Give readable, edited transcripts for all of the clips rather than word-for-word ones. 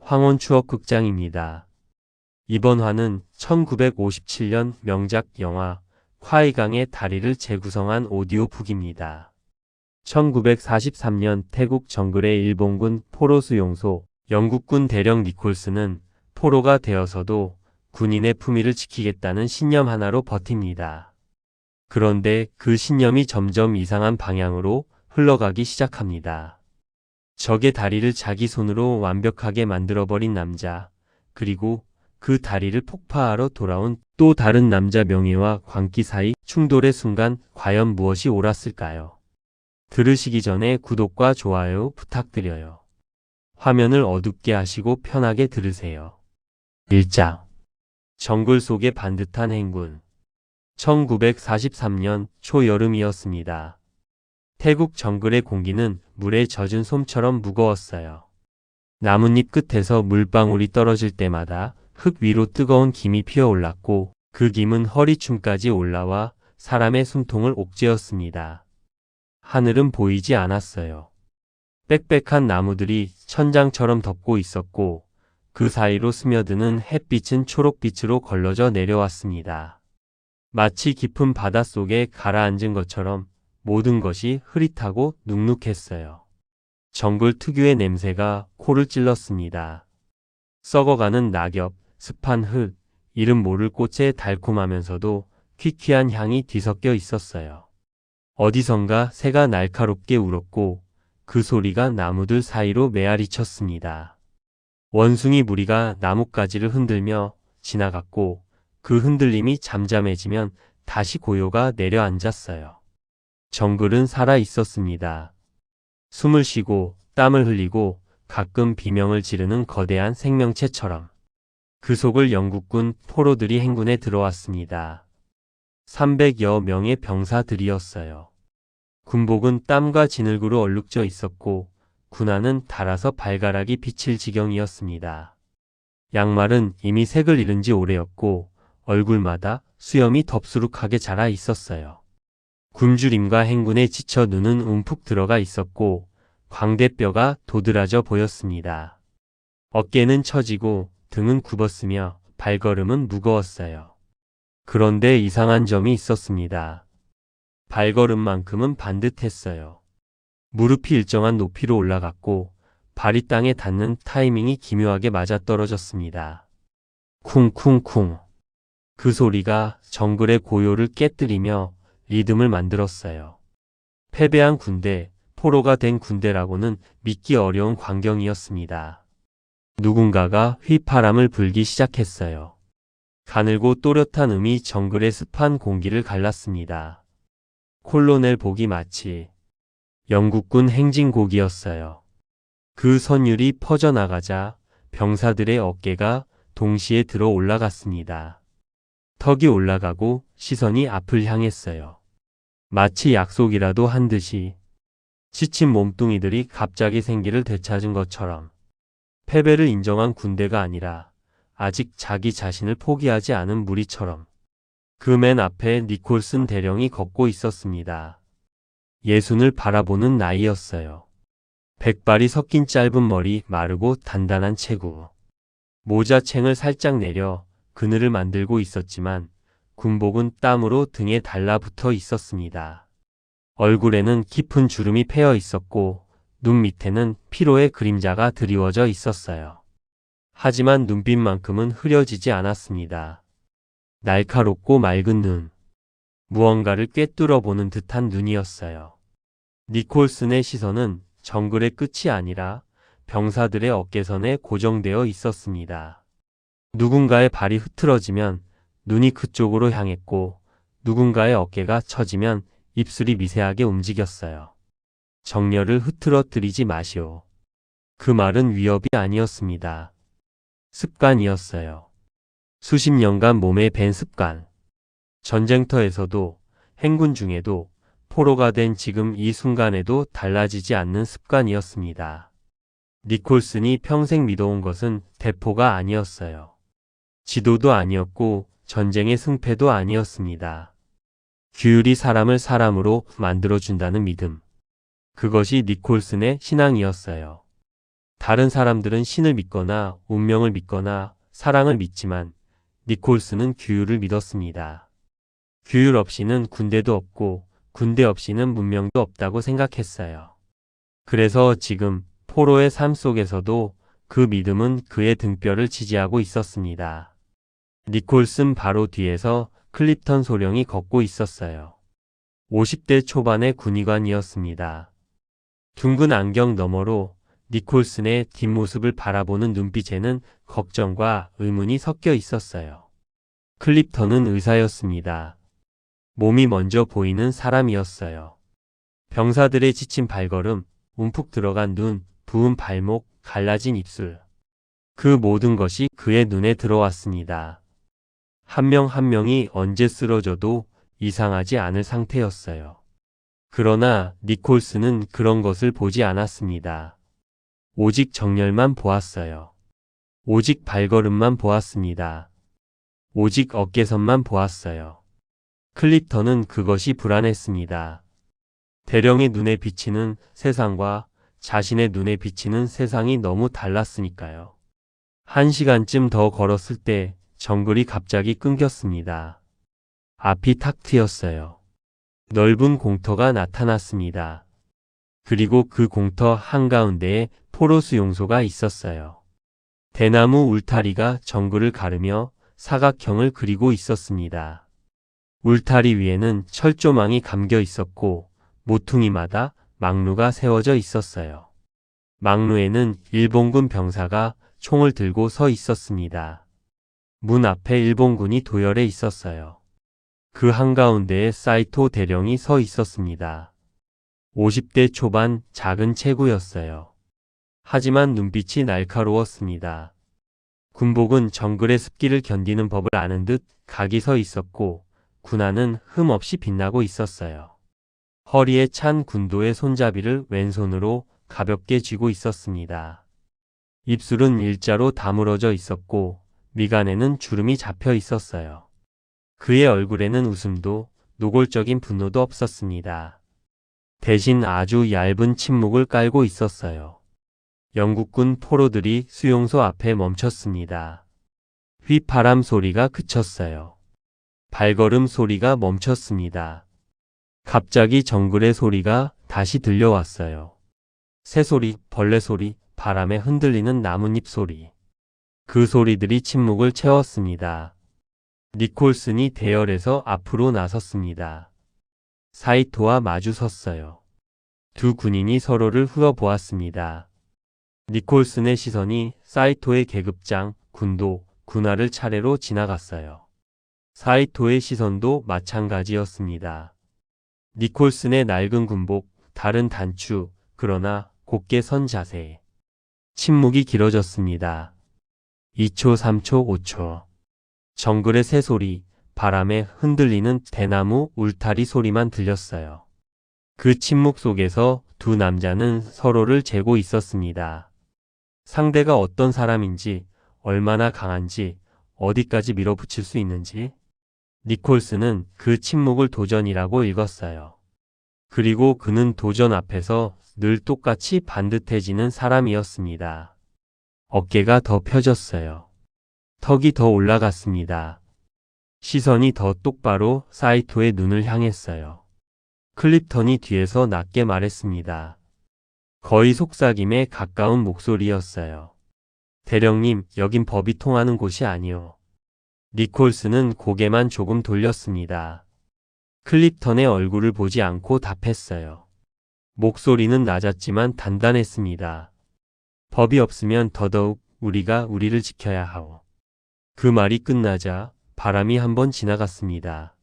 황혼추억극장입니다. 이번 화는 1957년 명작 영화 콰이강의 다리를 재구성한 오디오북입니다. 1943년 태국 정글의 일본군 포로 수용소 영국군 대령 니콜스는 포로가 되어서도 군인의 품위를 지키겠다는 신념 하나로 버팁니다. 그런데 그 신념이 점점 이상한 방향으로 흘러가기 시작합니다. 적의 다리를 자기 손으로 완벽하게 만들어버린 남자, 그리고 그 다리를 폭파하러 돌아온 또 다른 남자 명예와 광기 사이 충돌의 순간 과연 무엇이 옳았을까요? 들으시기 전에 구독과 좋아요 부탁드려요. 화면을 어둡게 하시고 편하게 들으세요. 1장 정글 속의 반듯한 행군 1943년 초여름이었습니다. 태국 정글의 공기는 물에 젖은 솜처럼 무거웠어요. 나뭇잎 끝에서 물방울이 떨어질 때마다 흙 위로 뜨거운 김이 피어올랐고 그 김은 허리춤까지 올라와 사람의 숨통을 옥죄었습니다. 하늘은 보이지 않았어요. 빽빽한 나무들이 천장처럼 덮고 있었고 그 사이로 스며드는 햇빛은 초록빛으로 걸러져 내려왔습니다. 마치 깊은 바닷속에 가라앉은 것처럼 모든 것이 흐릿하고 눅눅했어요. 정글 특유의 냄새가 코를 찔렀습니다. 썩어가는 낙엽, 습한 흙, 이름 모를 꽃의 달콤하면서도 퀴퀴한 향이 뒤섞여 있었어요. 어디선가 새가 날카롭게 울었고 그 소리가 나무들 사이로 메아리 쳤습니다. 원숭이 무리가 나뭇가지를 흔들며 지나갔고 그 흔들림이 잠잠해지면 다시 고요가 내려앉았어요. 정글은 살아 있었습니다. 숨을 쉬고 땀을 흘리고 가끔 비명을 지르는 거대한 생명체처럼. 그 속을 영국군 포로들이 행군에 들어왔습니다. 300여 명의 병사들이었어요. 군복은 땀과 진흙으로 얼룩져 있었고 군화는 닳아서 발가락이 비칠 지경이었습니다. 양말은 이미 색을 잃은 지 오래였고 얼굴마다 수염이 덥수룩하게 자라 있었어요. 굶주림과 행군에 지쳐 눈은 움푹 들어가 있었고 광대뼈가 도드라져 보였습니다. 어깨는 처지고 등은 굽었으며 발걸음은 무거웠어요. 그런데 이상한 점이 있었습니다. 발걸음만큼은 반듯했어요. 무릎이 일정한 높이로 올라갔고 발이 땅에 닿는 타이밍이 기묘하게 맞아떨어졌습니다. 쿵쿵쿵. 그 소리가 정글의 고요를 깨뜨리며 리듬을 만들었어요. 패배한 군대, 포로가 된 군대라고는 믿기 어려운 광경이었습니다. 누군가가 휘파람을 불기 시작했어요. 가늘고 또렷한 음이 정글의 습한 공기를 갈랐습니다. 콜로넬 복이 마치 영국군 행진곡이었어요. 그 선율이 퍼져나가자 병사들의 어깨가 동시에 들어 올라갔습니다. 턱이 올라가고 시선이 앞을 향했어요. 마치 약속이라도 한 듯이 지친 몸뚱이들이 갑자기 생기를 되찾은 것처럼. 패배를 인정한 군대가 아니라 아직 자기 자신을 포기하지 않은 무리처럼. 그 맨 앞에 니콜슨 대령이 걷고 있었습니다. 예순을 바라보는 나이였어요. 백발이 섞인 짧은 머리, 마르고 단단한 체구. 모자챙을 살짝 내려 그늘을 만들고 있었지만 군복은 땀으로 등에 달라붙어 있었습니다. 얼굴에는 깊은 주름이 패여 있었고 눈 밑에는 피로의 그림자가 드리워져 있었어요. 하지만 눈빛만큼은 흐려지지 않았습니다. 날카롭고 맑은 눈. 무언가를 꿰뚫어 보는 듯한 눈이었어요. 니콜슨의 시선은 정글의 끝이 아니라 병사들의 어깨선에 고정되어 있었습니다. 누군가의 발이 흐트러지면 눈이 그쪽으로 향했고 누군가의 어깨가 처지면 입술이 미세하게 움직였어요. 정열을 흐트러뜨리지 마시오. 그 말은 위협이 아니었습니다. 습관이었어요. 수십 년간 몸에 밴 습관. 전쟁터에서도 행군 중에도 포로가 된 지금 이 순간에도 달라지지 않는 습관이었습니다. 니콜슨이 평생 믿어온 것은 대포가 아니었어요. 지도도 아니었고 전쟁의 승패도 아니었습니다. 규율이 사람을 사람으로 만들어준다는 믿음. 그것이 니콜슨의 신앙이었어요. 다른 사람들은 신을 믿거나 운명을 믿거나 사랑을 믿지만 니콜스는 규율을 믿었습니다. 규율 없이는 군대도 없고 군대 없이는 문명도 없다고 생각했어요. 그래서 지금 포로의 삶 속에서도 그 믿음은 그의 등뼈를 지지하고 있었습니다. 니콜슨 바로 뒤에서 클립턴 소령이 걷고 있었어요. 50대 초반의 군의관이었습니다. 둥근 안경 너머로 니콜슨의 뒷모습을 바라보는 눈빛에는 걱정과 의문이 섞여 있었어요. 클립턴은 의사였습니다. 몸이 먼저 보이는 사람이었어요. 병사들의 지친 발걸음, 움푹 들어간 눈, 부은 발목, 갈라진 입술. 그 모든 것이 그의 눈에 들어왔습니다. 한 명 한 명이 언제 쓰러져도 이상하지 않을 상태였어요. 그러나 니콜스는 그런 것을 보지 않았습니다. 오직 정렬만 보았어요. 오직 발걸음만 보았습니다. 오직 어깨선만 보았어요. 클립턴은 그것이 불안했습니다. 대령의 눈에 비치는 세상과 자신의 눈에 비치는 세상이 너무 달랐으니까요. 1시간쯤 더 걸었을 때 정글이 갑자기 끊겼습니다. 앞이 탁 트였어요. 넓은 공터가 나타났습니다. 그리고 그 공터 한가운데에 포로 수용소가 있었어요. 대나무 울타리가 정글을 가르며 사각형을 그리고 있었습니다. 울타리 위에는 철조망이 감겨 있었고 모퉁이마다 망루가 세워져 있었어요. 망루에는 일본군 병사가 총을 들고 서 있었습니다. 문 앞에 일본군이 도열해 있었어요. 그 한가운데에 사이토 대령이 서 있었습니다. 50대 초반 작은 체구였어요. 하지만 눈빛이 날카로웠습니다. 군복은 정글의 습기를 견디는 법을 아는 듯 각이 서 있었고 군화는 흠없이 빛나고 있었어요. 허리에 찬 군도의 손잡이를 왼손으로 가볍게 쥐고 있었습니다. 입술은 일자로 다물어져 있었고 미간에는 주름이 잡혀 있었어요. 그의 얼굴에는 웃음도 노골적인 분노도 없었습니다. 대신 아주 얇은 침묵을 깔고 있었어요. 영국군 포로들이 수용소 앞에 멈췄습니다. 휘파람 소리가 그쳤어요. 발걸음 소리가 멈췄습니다. 갑자기 정글의 소리가 다시 들려왔어요. 새소리, 벌레 소리, 바람에 흔들리는 나뭇잎 소리. 그 소리들이 침묵을 채웠습니다. 니콜슨이 대열에서 앞으로 나섰습니다. 사이토와 마주 섰어요. 두 군인이 서로를 훑어보았습니다. 니콜슨의 시선이 사이토의 계급장, 군도, 군화를 차례로 지나갔어요. 사이토의 시선도 마찬가지였습니다. 니콜슨의 낡은 군복, 다른 단추, 그러나 곧게 선 자세. 침묵이 길어졌습니다. 2초, 3초, 5초. 정글의 새소리, 바람에 흔들리는 대나무 울타리 소리만 들렸어요. 그 침묵 속에서 두 남자는 서로를 재고 있었습니다. 상대가 어떤 사람인지, 얼마나 강한지, 어디까지 밀어붙일 수 있는지. 니콜스는 그 침묵을 도전이라고 읽었어요. 그리고 그는 도전 앞에서 늘 똑같이 반듯해지는 사람이었습니다. 어깨가 더 펴졌어요. 턱이 더 올라갔습니다. 시선이 더 똑바로 사이토의 눈을 향했어요. 클립턴이 뒤에서 낮게 말했습니다. 거의 속삭임에 가까운 목소리였어요. 대령님, 여긴 법이 통하는 곳이 아니요. 니콜스는 고개만 조금 돌렸습니다. 클립턴의 얼굴을 보지 않고 답했어요. 목소리는 낮았지만 단단했습니다. 법이 없으면 더더욱 우리가 우리를 지켜야 하오. 그 말이 끝나자 바람이 한번 지나갔습니다.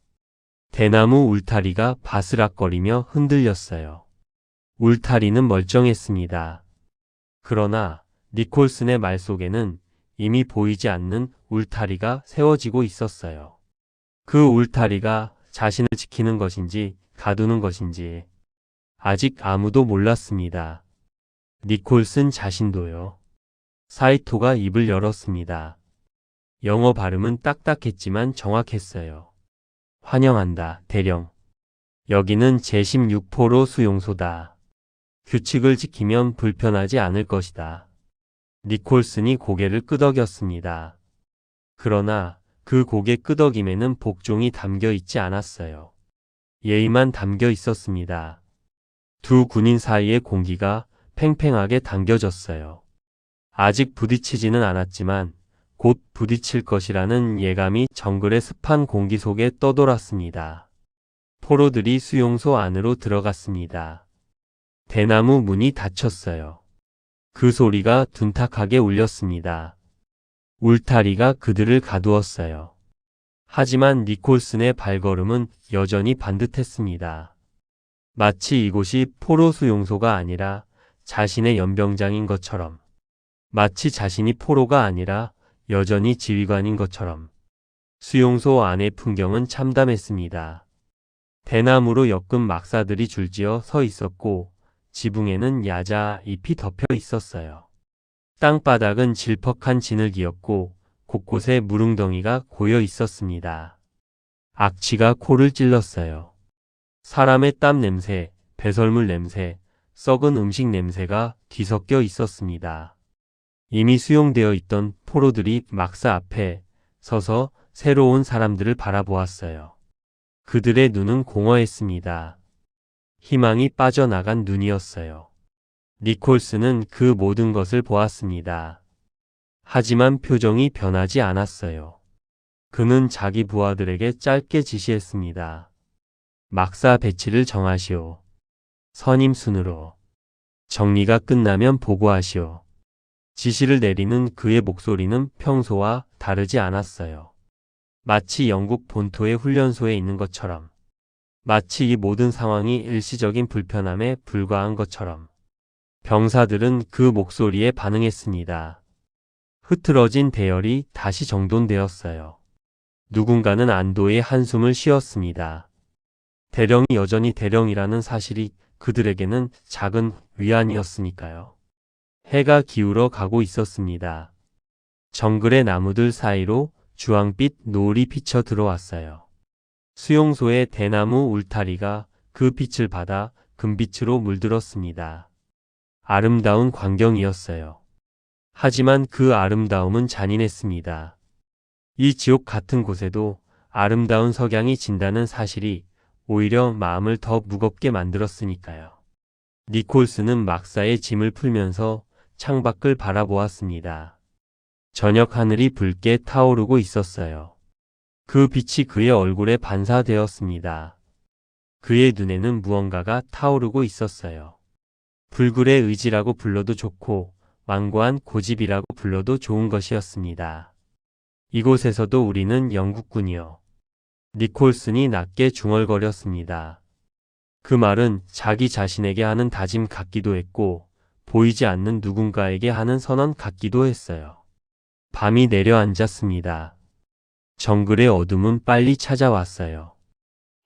대나무 울타리가 바스락거리며 흔들렸어요. 울타리는 멀쩡했습니다. 그러나 니콜슨의 말 속에는 이미 보이지 않는 울타리가 세워지고 있었어요. 그 울타리가 자신을 지키는 것인지 가두는 것인지 아직 아무도 몰랐습니다. 니콜슨 자신도요. 사이토가 입을 열었습니다. 영어 발음은 딱딱했지만 정확했어요. 환영한다, 대령. 여기는 제16포로 수용소다. 규칙을 지키면 불편하지 않을 것이다. 니콜슨이 고개를 끄덕였습니다. 그러나 그 고개 끄덕임에는 복종이 담겨 있지 않았어요. 예의만 담겨 있었습니다. 두 군인 사이의 공기가 팽팽하게 당겨졌어요. 아직 부딪히지는 않았지만 곧 부딪힐 것이라는 예감이 정글의 습한 공기 속에 떠돌았습니다. 포로들이 수용소 안으로 들어갔습니다. 대나무 문이 닫혔어요. 그 소리가 둔탁하게 울렸습니다. 울타리가 그들을 가두었어요. 하지만 니콜슨의 발걸음은 여전히 반듯했습니다. 마치 이곳이 포로 수용소가 아니라 자신의 연병장인 것처럼, 마치 자신이 포로가 아니라 여전히 지휘관인 것처럼. 수용소 안의 풍경은 참담했습니다. 대나무로 엮은 막사들이 줄지어 서 있었고 지붕에는 야자 잎이 덮여 있었어요. 땅바닥은 질퍽한 진흙이었고 곳곳에 무릉덩이가 고여 있었습니다. 악취가 코를 찔렀어요. 사람의 땀 냄새, 배설물 냄새, 썩은 음식 냄새가 뒤섞여 있었습니다. 이미 수용되어 있던 포로들이 막사 앞에 서서 새로운 사람들을 바라보았어요. 그들의 눈은 공허했습니다. 희망이 빠져나간 눈이었어요. 니콜슨은 그 모든 것을 보았습니다. 하지만 표정이 변하지 않았어요. 그는 자기 부하들에게 짧게 지시했습니다. 막사 배치를 정하시오. 선임 순으로. 정리가 끝나면 보고하시오. 지시를 내리는 그의 목소리는 평소와 다르지 않았어요. 마치 영국 본토의 훈련소에 있는 것처럼. 마치 이 모든 상황이 일시적인 불편함에 불과한 것처럼. 병사들은 그 목소리에 반응했습니다. 흐트러진 대열이 다시 정돈되었어요. 누군가는 안도의 한숨을 쉬었습니다. 대령이 여전히 대령이라는 사실이 그들에게는 작은 위안이었으니까요. 해가 기울어 가고 있었습니다. 정글의 나무들 사이로 주황빛 노을이 비쳐 들어왔어요. 수용소의 대나무 울타리가 그 빛을 받아 금빛으로 물들었습니다. 아름다운 광경이었어요. 하지만 그 아름다움은 잔인했습니다. 이 지옥 같은 곳에도 아름다운 석양이 진다는 사실이 오히려 마음을 더 무겁게 만들었으니까요. 니콜슨은 막사의 짐을 풀면서 창밖을 바라보았습니다. 저녁 하늘이 붉게 타오르고 있었어요. 그 빛이 그의 얼굴에 반사되었습니다. 그의 눈에는 무언가가 타오르고 있었어요. 불굴의 의지라고 불러도 좋고 완고한 고집이라고 불러도 좋은 것이었습니다. 이곳에서도 우리는 영국군이요. 니콜슨이 낮게 중얼거렸습니다. 그 말은 자기 자신에게 하는 다짐 같기도 했고 보이지 않는 누군가에게 하는 선언 같기도 했어요. 밤이 내려앉았습니다. 정글의 어둠은 빨리 찾아왔어요.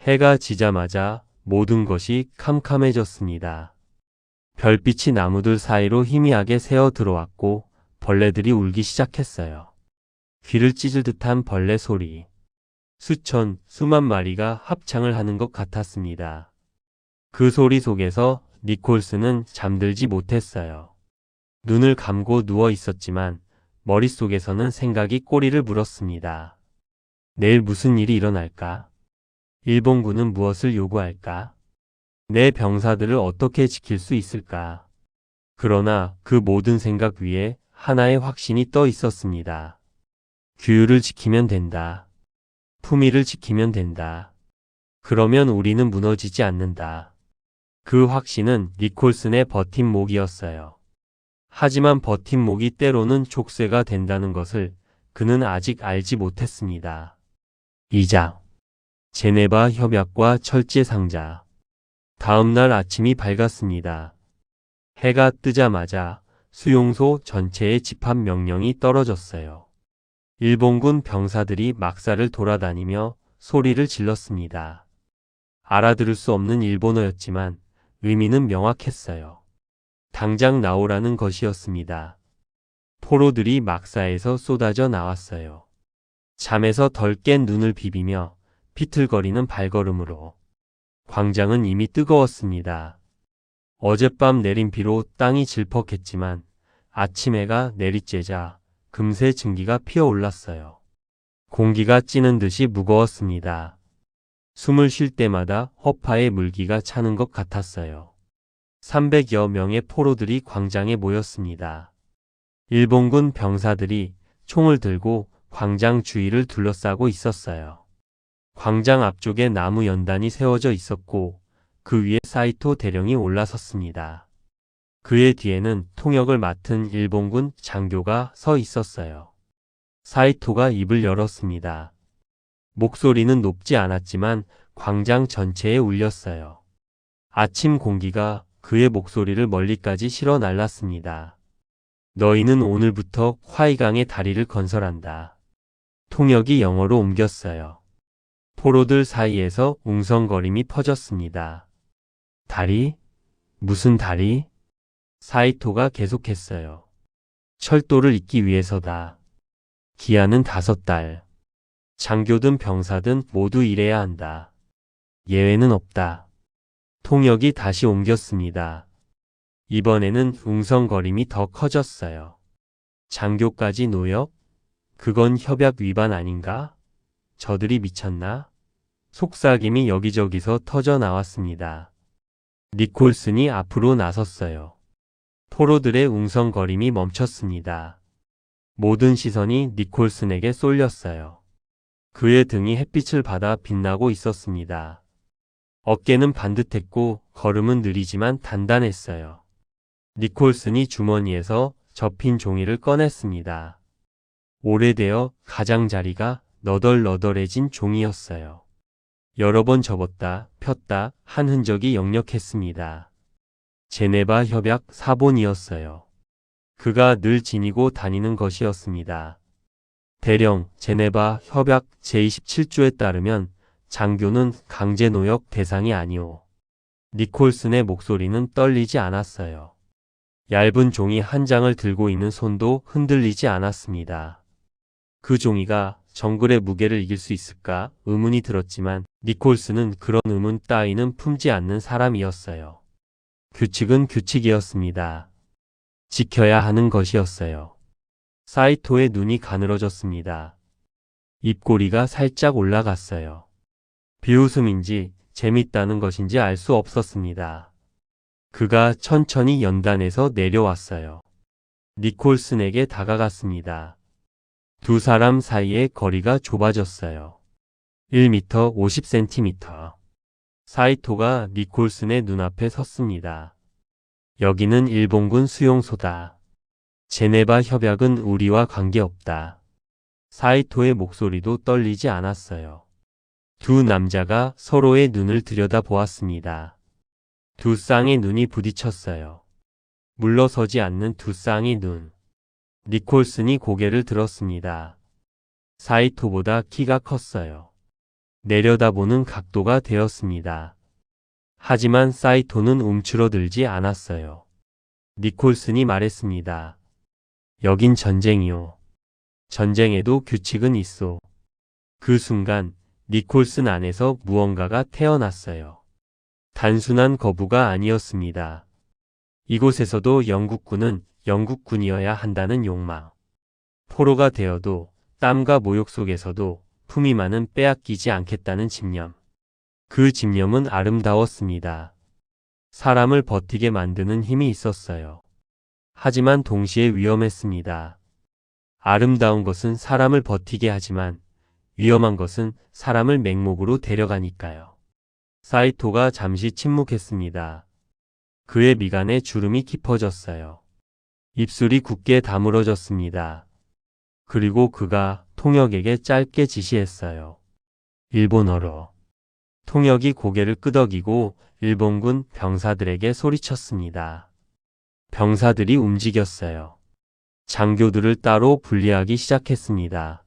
해가 지자마자 모든 것이 캄캄해졌습니다. 별빛이 나무들 사이로 희미하게 새어 들어왔고 벌레들이 울기 시작했어요. 귀를 찢을 듯한 벌레 소리. 수만 마리가 합창을 하는 것 같았습니다. 그 소리 속에서 니콜슨은 잠들지 못했어요. 눈을 감고 누워 있었지만 머릿속에서는 생각이 꼬리를 물었습니다. 내일 무슨 일이 일어날까? 일본군은 무엇을 요구할까? 내 병사들을 어떻게 지킬 수 있을까? 그러나 그 모든 생각 위에 하나의 확신이 떠 있었습니다. 규율을 지키면 된다. 품위를 지키면 된다. 그러면 우리는 무너지지 않는다. 그 확신은 니콜슨의 버팀목이었어요. 하지만 버팀목이 때로는 족쇄가 된다는 것을 그는 아직 알지 못했습니다. 2장 제네바 협약과 철제 상자. 다음 날 아침이 밝았습니다. 해가 뜨자마자 수용소 전체에 집합 명령이 떨어졌어요. 일본군 병사들이 막사를 돌아다니며 소리를 질렀습니다. 알아들을 수 없는 일본어였지만 의미는 명확했어요. 당장 나오라는 것이었습니다. 포로들이 막사에서 쏟아져 나왔어요. 잠에서 덜 깬 눈을 비비며 비틀거리는 발걸음으로. 광장은 이미 뜨거웠습니다. 어젯밤 내린 비로 땅이 질퍽했지만 아침 해가 내리쬐자 금세 증기가 피어올랐어요. 공기가 찌는 듯이 무거웠습니다. 숨을 쉴 때마다 허파에 물기가 차는 것 같았어요. 300여 명의 포로들이 광장에 모였습니다. 일본군 병사들이 총을 들고 광장 주위를 둘러싸고 있었어요. 광장 앞쪽에 나무 연단이 세워져 있었고 그 위에 사이토 대령이 올라섰습니다. 그의 뒤에는 통역을 맡은 일본군 장교가 서 있었어요. 사이토가 입을 열었습니다. 목소리는 높지 않았지만 광장 전체에 울렸어요. 아침 공기가 그의 목소리를 멀리까지 실어 날랐습니다. 너희는 오늘부터 화이강의 다리를 건설한다. 통역이 영어로 옮겼어요. 포로들 사이에서 웅성거림이 퍼졌습니다. 다리? 무슨 다리? 사이토가 계속했어요. 철도를 잇기 위해서다. 기한은 5달. 장교든 병사든 모두 일해야 한다. 예외는 없다. 통역이 다시 옮겼습니다. 이번에는 웅성거림이 더 커졌어요. 장교까지 노역? 그건 협약 위반 아닌가? 저들이 미쳤나? 속삭임이 여기저기서 터져 나왔습니다. 니콜슨이 앞으로 나섰어요. 포로들의 웅성거림이 멈췄습니다. 모든 시선이 니콜슨에게 쏠렸어요. 그의 등이 햇빛을 받아 빛나고 있었습니다. 어깨는 반듯했고 걸음은 느리지만 단단했어요. 니콜슨이 주머니에서 접힌 종이를 꺼냈습니다. 오래되어 가장자리가 너덜너덜해진 종이였어요. 여러 번 접었다 폈다 한 흔적이 역력했습니다. 제네바 협약 사본이었어요. 그가 늘 지니고 다니는 것이었습니다. 대령 제네바 협약 제27조에 따르면 장교는 강제노역 대상이 아니오. 니콜슨의 목소리는 떨리지 않았어요. 얇은 종이 한 장을 들고 있는 손도 흔들리지 않았습니다. 그 종이가 정글의 무게를 이길 수 있을까 의문이 들었지만 니콜슨은 그런 의문 따위는 품지 않는 사람이었어요. 규칙은 규칙이었습니다. 지켜야 하는 것이었어요. 사이토의 눈이 가늘어졌습니다. 입꼬리가 살짝 올라갔어요. 비웃음인지 재밌다는 것인지 알 수 없었습니다. 그가 천천히 연단에서 내려왔어요. 니콜슨에게 다가갔습니다. 두 사람 사이의 거리가 좁아졌어요. 1m 50cm. 사이토가 니콜슨의 눈앞에 섰습니다. 여기는 일본군 수용소다. 제네바 협약은 우리와 관계없다. 사이토의 목소리도 떨리지 않았어요. 두 남자가 서로의 눈을 들여다보았습니다. 두 쌍의 눈이 부딪혔어요. 물러서지 않는 두 쌍의 눈. 니콜슨이 고개를 들었습니다. 사이토보다 키가 컸어요. 내려다보는 각도가 되었습니다. 하지만 사이토는 움츠러들지 않았어요. 니콜슨이 말했습니다. 여긴 전쟁이요. 전쟁에도 규칙은 있어. 그 순간 니콜슨 안에서 무언가가 태어났어요. 단순한 거부가 아니었습니다. 이곳에서도 영국군은 영국군이어야 한다는 욕망. 포로가 되어도 땀과 모욕 속에서도 품위 많은 빼앗기지 않겠다는 집념. 그 집념은 아름다웠습니다. 사람을 버티게 만드는 힘이 있었어요. 하지만 동시에 위험했습니다. 아름다운 것은 사람을 버티게 하지만 위험한 것은 사람을 맹목으로 데려가니까요. 사이토가 잠시 침묵했습니다. 그의 미간에 주름이 깊어졌어요. 입술이 굳게 다물어졌습니다. 그리고 그가 통역에게 짧게 지시했어요. 일본어로. 통역이 고개를 끄덕이고 일본군 병사들에게 소리쳤습니다. 병사들이 움직였어요. 장교들을 따로 분리하기 시작했습니다.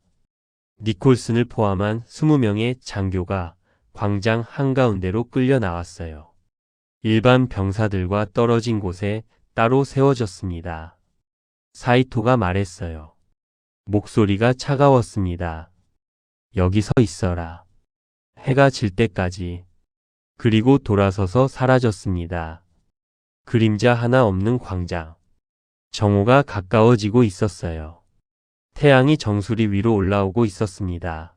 니콜슨을 포함한 20명의 장교가 광장 한가운데로 끌려 나왔어요. 일반 병사들과 떨어진 곳에 따로 세워졌습니다. 사이토가 말했어요. 목소리가 차가웠습니다. 여기 서 있어라. 해가 질 때까지. 그리고 돌아서서 사라졌습니다. 그림자 하나 없는 광장. 정오가 가까워지고 있었어요. 태양이 정수리 위로 올라오고 있었습니다.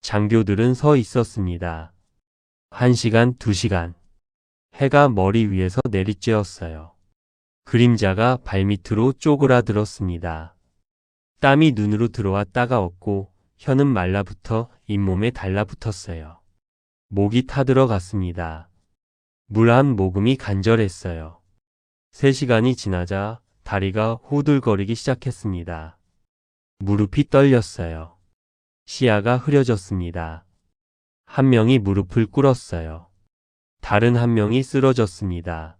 장교들은 서 있었습니다. 1시간, 2시간. 해가 머리 위에서 내리쬐었어요. 그림자가 발밑으로 쪼그라들었습니다. 땀이 눈으로 들어와 따가웠고 혀는 말라붙어 잇몸에 달라붙었어요. 목이 타들어갔습니다. 물 한 모금이 간절했어요. 3시간이 지나자 다리가 호들거리기 시작했습니다. 무릎이 떨렸어요. 시야가 흐려졌습니다. 한 명이 무릎을 꿇었어요. 다른 한 명이 쓰러졌습니다.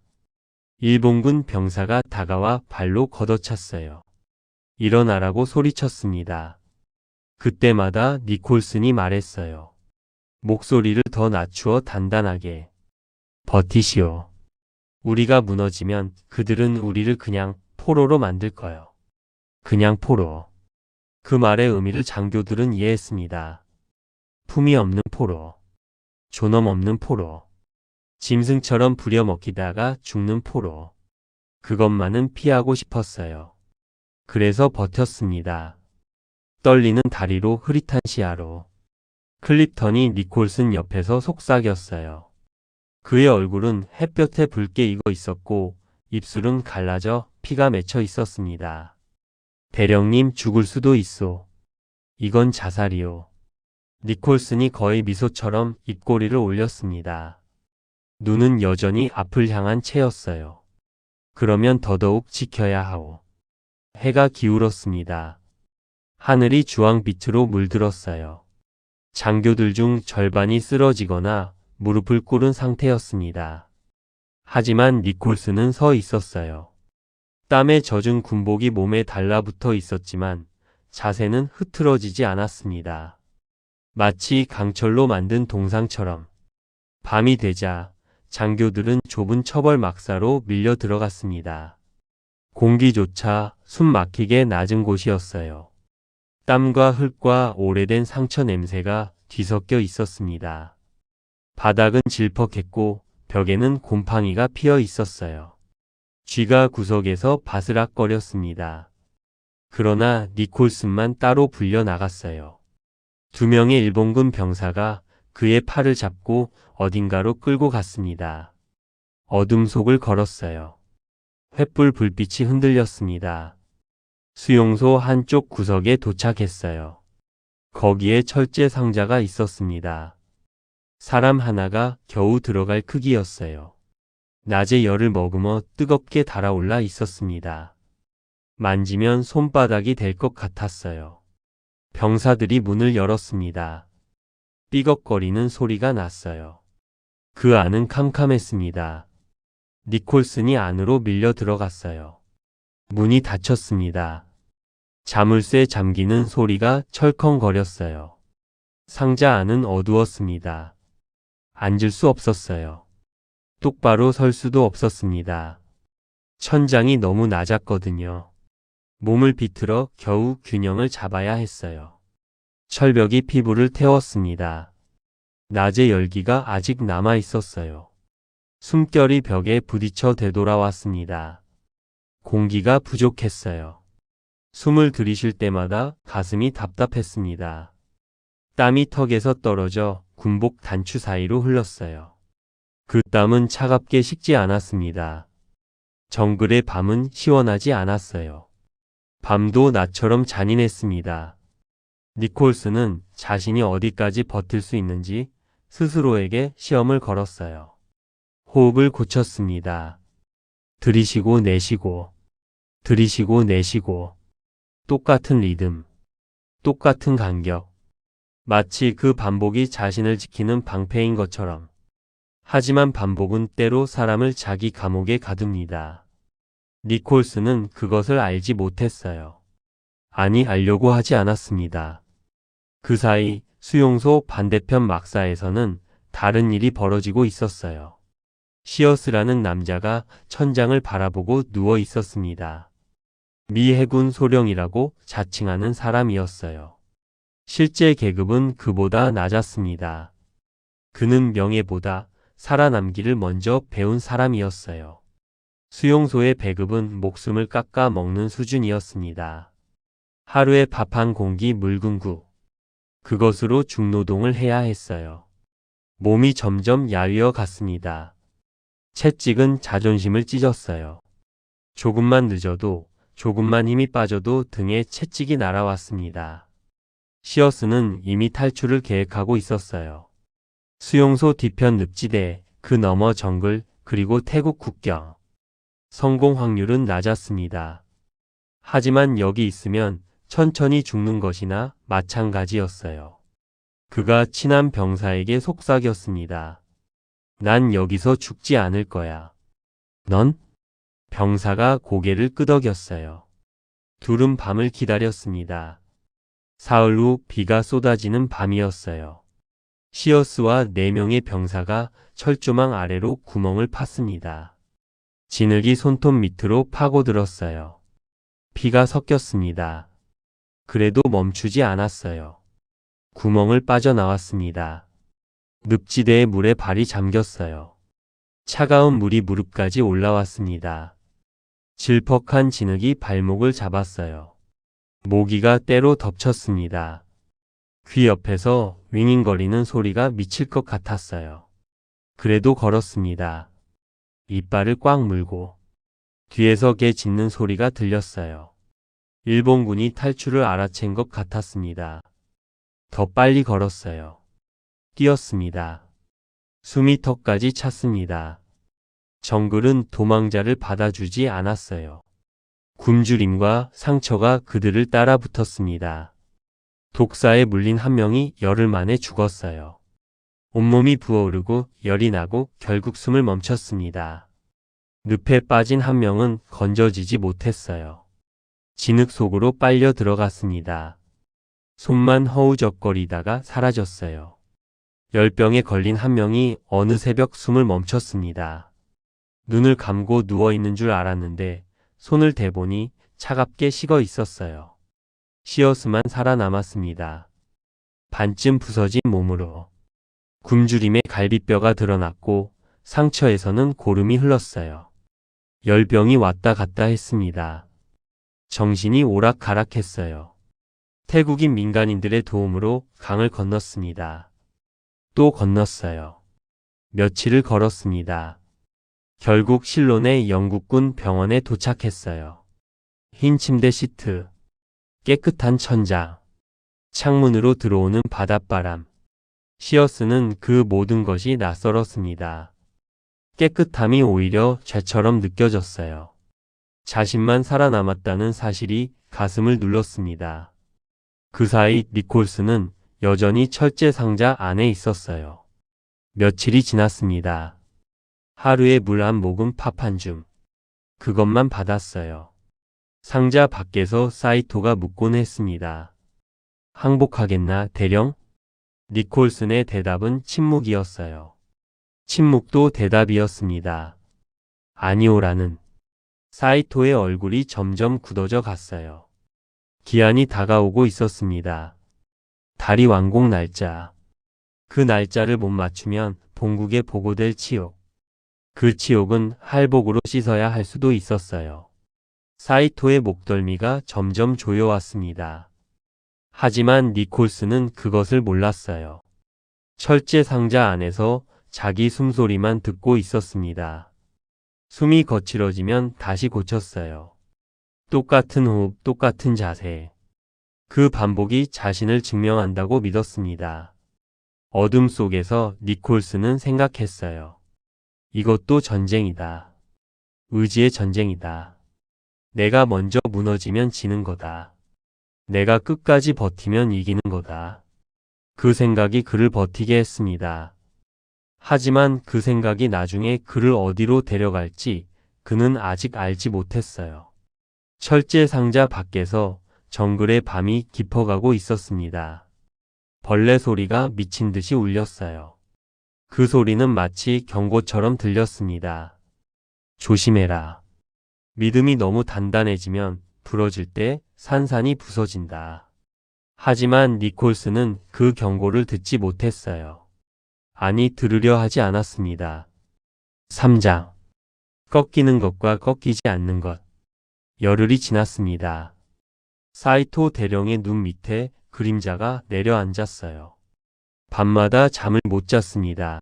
일본군 병사가 다가와 발로 걷어찼어요. 일어나라고 소리쳤습니다. 그때마다 니콜슨이 말했어요. 목소리를 더 낮추어 단단하게. 버티시오. 우리가 무너지면 그들은 우리를 그냥 포로로 만들 거요. 그냥 포로. 그 말의 의미를 장교들은 이해했습니다. 품이 없는 포로. 존엄 없는 포로. 짐승처럼 부려먹히다가 죽는 포로. 그것만은 피하고 싶었어요. 그래서 버텼습니다. 떨리는 다리로 흐릿한 시야로. 클립턴이 니콜슨 옆에서 속삭였어요. 그의 얼굴은 햇볕에 붉게 익어 있었고 입술은 갈라져 피가 맺혀 있었습니다. 대령님 죽을 수도 있소. 이건 자살이요. 니콜슨이 거의 미소처럼 입꼬리를 올렸습니다. 눈은 여전히 앞을 향한 채였어요. 그러면 더더욱 지켜야 하오. 해가 기울었습니다. 하늘이 주황빛으로 물들었어요. 장교들 중 절반이 쓰러지거나 무릎을 꿇은 상태였습니다. 하지만 니콜슨은 서 있었어요. 땀에 젖은 군복이 몸에 달라붙어 있었지만 자세는 흐트러지지 않았습니다. 마치 강철로 만든 동상처럼. 밤이 되자 장교들은 좁은 처벌 막사로 밀려 들어갔습니다. 공기조차 숨 막히게 낮은 곳이었어요. 땀과 흙과 오래된 상처 냄새가 뒤섞여 있었습니다. 바닥은 질퍽했고 벽에는 곰팡이가 피어 있었어요. 쥐가 구석에서 바스락거렸습니다. 그러나 니콜슨만 따로 불려 나갔어요. 2명의 일본군 병사가 그의 팔을 잡고 어딘가로 끌고 갔습니다. 어둠 속을 걸었어요. 횃불 불빛이 흔들렸습니다. 수용소 한쪽 구석에 도착했어요. 거기에 철제 상자가 있었습니다. 사람 하나가 겨우 들어갈 크기였어요. 낮에 열을 머금어 뜨겁게 달아올라 있었습니다. 만지면 손바닥이 될 것 같았어요. 병사들이 문을 열었습니다. 삐걱거리는 소리가 났어요. 그 안은 캄캄했습니다. 니콜슨이 안으로 밀려 들어갔어요. 문이 닫혔습니다. 자물쇠 잠기는 소리가 철컹거렸어요. 상자 안은 어두웠습니다. 앉을 수 없었어요. 똑바로 설 수도 없었습니다. 천장이 너무 낮았거든요. 몸을 비틀어 겨우 균형을 잡아야 했어요. 철벽이 피부를 태웠습니다. 낮의 열기가 아직 남아 있었어요. 숨결이 벽에 부딪혀 되돌아왔습니다. 공기가 부족했어요. 숨을 들이쉴 때마다 가슴이 답답했습니다. 땀이 턱에서 떨어져 군복 단추 사이로 흘렀어요. 그 땀은 차갑게 식지 않았습니다. 정글의 밤은 시원하지 않았어요. 밤도 낮처럼 잔인했습니다. 니콜슨은 자신이 어디까지 버틸 수 있는지 스스로에게 시험을 걸었어요. 호흡을 고쳤습니다. 들이쉬고 내쉬고, 들이쉬고 내쉬고, 똑같은 리듬, 똑같은 간격. 마치 그 반복이 자신을 지키는 방패인 것처럼. 하지만 반복은 때로 사람을 자기 감옥에 가둡니다. 니콜슨은 그것을 알지 못했어요. 아니, 알려고 하지 않았습니다. 그 사이 수용소 반대편 막사에서는 다른 일이 벌어지고 있었어요. 시어스라는 남자가 천장을 바라보고 누워 있었습니다. 미 해군 소령이라고 자칭하는 사람이었어요. 실제 계급은 그보다 낮았습니다. 그는 명예보다 살아남기를 먼저 배운 사람이었어요. 수용소의 배급은 목숨을 깎아 먹는 수준이었습니다. 하루에 밥 한 공기 묽은 그것으로 중노동을 해야 했어요. 몸이 점점 야위어 갔습니다. 채찍은 자존심을 찢었어요. 조금만 늦어도, 조금만 힘이 빠져도 등에 채찍이 날아왔습니다. 시어스는 이미 탈출을 계획하고 있었어요. 수용소 뒤편 늪지대, 그 너머 정글, 그리고 태국 국경. 성공 확률은 낮았습니다. 하지만 여기 있으면 천천히 죽는 것이나 마찬가지였어요. 그가 친한 병사에게 속삭였습니다. 난 여기서 죽지 않을 거야. 넌? 병사가 고개를 끄덕였어요. 둘은 밤을 기다렸습니다. 사흘 후 비가 쏟아지는 밤이었어요. 시어스와 4명의 병사가 철조망 아래로 구멍을 팠습니다. 진흙이 손톱 밑으로 파고들었어요. 피가 섞였습니다. 그래도 멈추지 않았어요. 구멍을 빠져나왔습니다. 늪지대의 물에 발이 잠겼어요. 차가운 물이 무릎까지 올라왔습니다. 질퍽한 진흙이 발목을 잡았어요. 모기가 때로 덮쳤습니다. 귀 옆에서 윙윙거리는 소리가 미칠 것 같았어요. 그래도 걸었습니다. 이빨을 꽉 물고 뒤에서 개 짖는 소리가 들렸어요. 일본군이 탈출을 알아챈 것 같았습니다. 더 빨리 걸었어요. 뛰었습니다. 숨이 턱까지 찼습니다. 정글은 도망자를 받아주지 않았어요. 굶주림과 상처가 그들을 따라 붙었습니다. 독사에 물린 한 명이 열흘 만에 죽었어요. 온몸이 부어오르고 열이 나고 결국 숨을 멈췄습니다. 늪에 빠진 한 명은 건져지지 못했어요. 진흙 속으로 빨려 들어갔습니다. 손만 허우적거리다가 사라졌어요. 열병에 걸린 한 명이 어느 새벽 숨을 멈췄습니다. 눈을 감고 누워있는 줄 알았는데 손을 대보니 차갑게 식어 있었어요. 시어스만 살아남았습니다. 반쯤 부서진 몸으로. 굶주림에 갈비뼈가 드러났고 상처에서는 고름이 흘렀어요. 열병이 왔다 갔다 했습니다. 정신이 오락가락했어요. 태국인 민간인들의 도움으로 강을 건넜습니다. 또 건넜어요. 며칠을 걸었습니다. 결국 실론의 영국군 병원에 도착했어요. 흰 침대 시트, 깨끗한 천장, 창문으로 들어오는 바닷바람. 시어스는 그 모든 것이 낯설었습니다. 깨끗함이 오히려 죄처럼 느껴졌어요. 자신만 살아남았다는 사실이 가슴을 눌렀습니다. 그 사이 니콜스는 여전히 철제 상자 안에 있었어요. 며칠이 지났습니다. 하루에 물 한 모금 밥 한 줌. 그것만 받았어요. 상자 밖에서 사이토가 묻곤 했습니다. 항복하겠나, 대령? 니콜슨의 대답은 침묵이었어요. 침묵도 대답이었습니다. 아니오라는. 사이토의 얼굴이 점점 굳어져 갔어요. 기한이 다가오고 있었습니다. 다리 완공 날짜. 그 날짜를 못 맞추면 본국에 보고될 치욕. 그 치욕은 할복으로 씻어야 할 수도 있었어요. 사이토의 목덜미가 점점 조여왔습니다. 하지만 니콜스는 그것을 몰랐어요. 철제 상자 안에서 자기 숨소리만 듣고 있었습니다. 숨이 거칠어지면 다시 고쳤어요. 똑같은 호흡, 똑같은 자세. 그 반복이 자신을 증명한다고 믿었습니다. 어둠 속에서 니콜스는 생각했어요. 이것도 전쟁이다. 의지의 전쟁이다. 내가 먼저 무너지면 지는 거다. 내가 끝까지 버티면 이기는 거다. 그 생각이 그를 버티게 했습니다. 하지만 그 생각이 나중에 그를 어디로 데려갈지 그는 아직 알지 못했어요. 철제 상자 밖에서 정글의 밤이 깊어가고 있었습니다. 벌레 소리가 미친 듯이 울렸어요. 그 소리는 마치 경고처럼 들렸습니다. 조심해라. 믿음이 너무 단단해지면 부러질 때 산산이 부서진다. 하지만 니콜스는 그 경고를 듣지 못했어요. 아니, 들으려 하지 않았습니다. 3장 꺾이는 것과 꺾이지 않는 것. 열흘이 지났습니다. 사이토 대령의 눈 밑에 그림자가 내려앉았어요. 밤마다 잠을 못 잤습니다.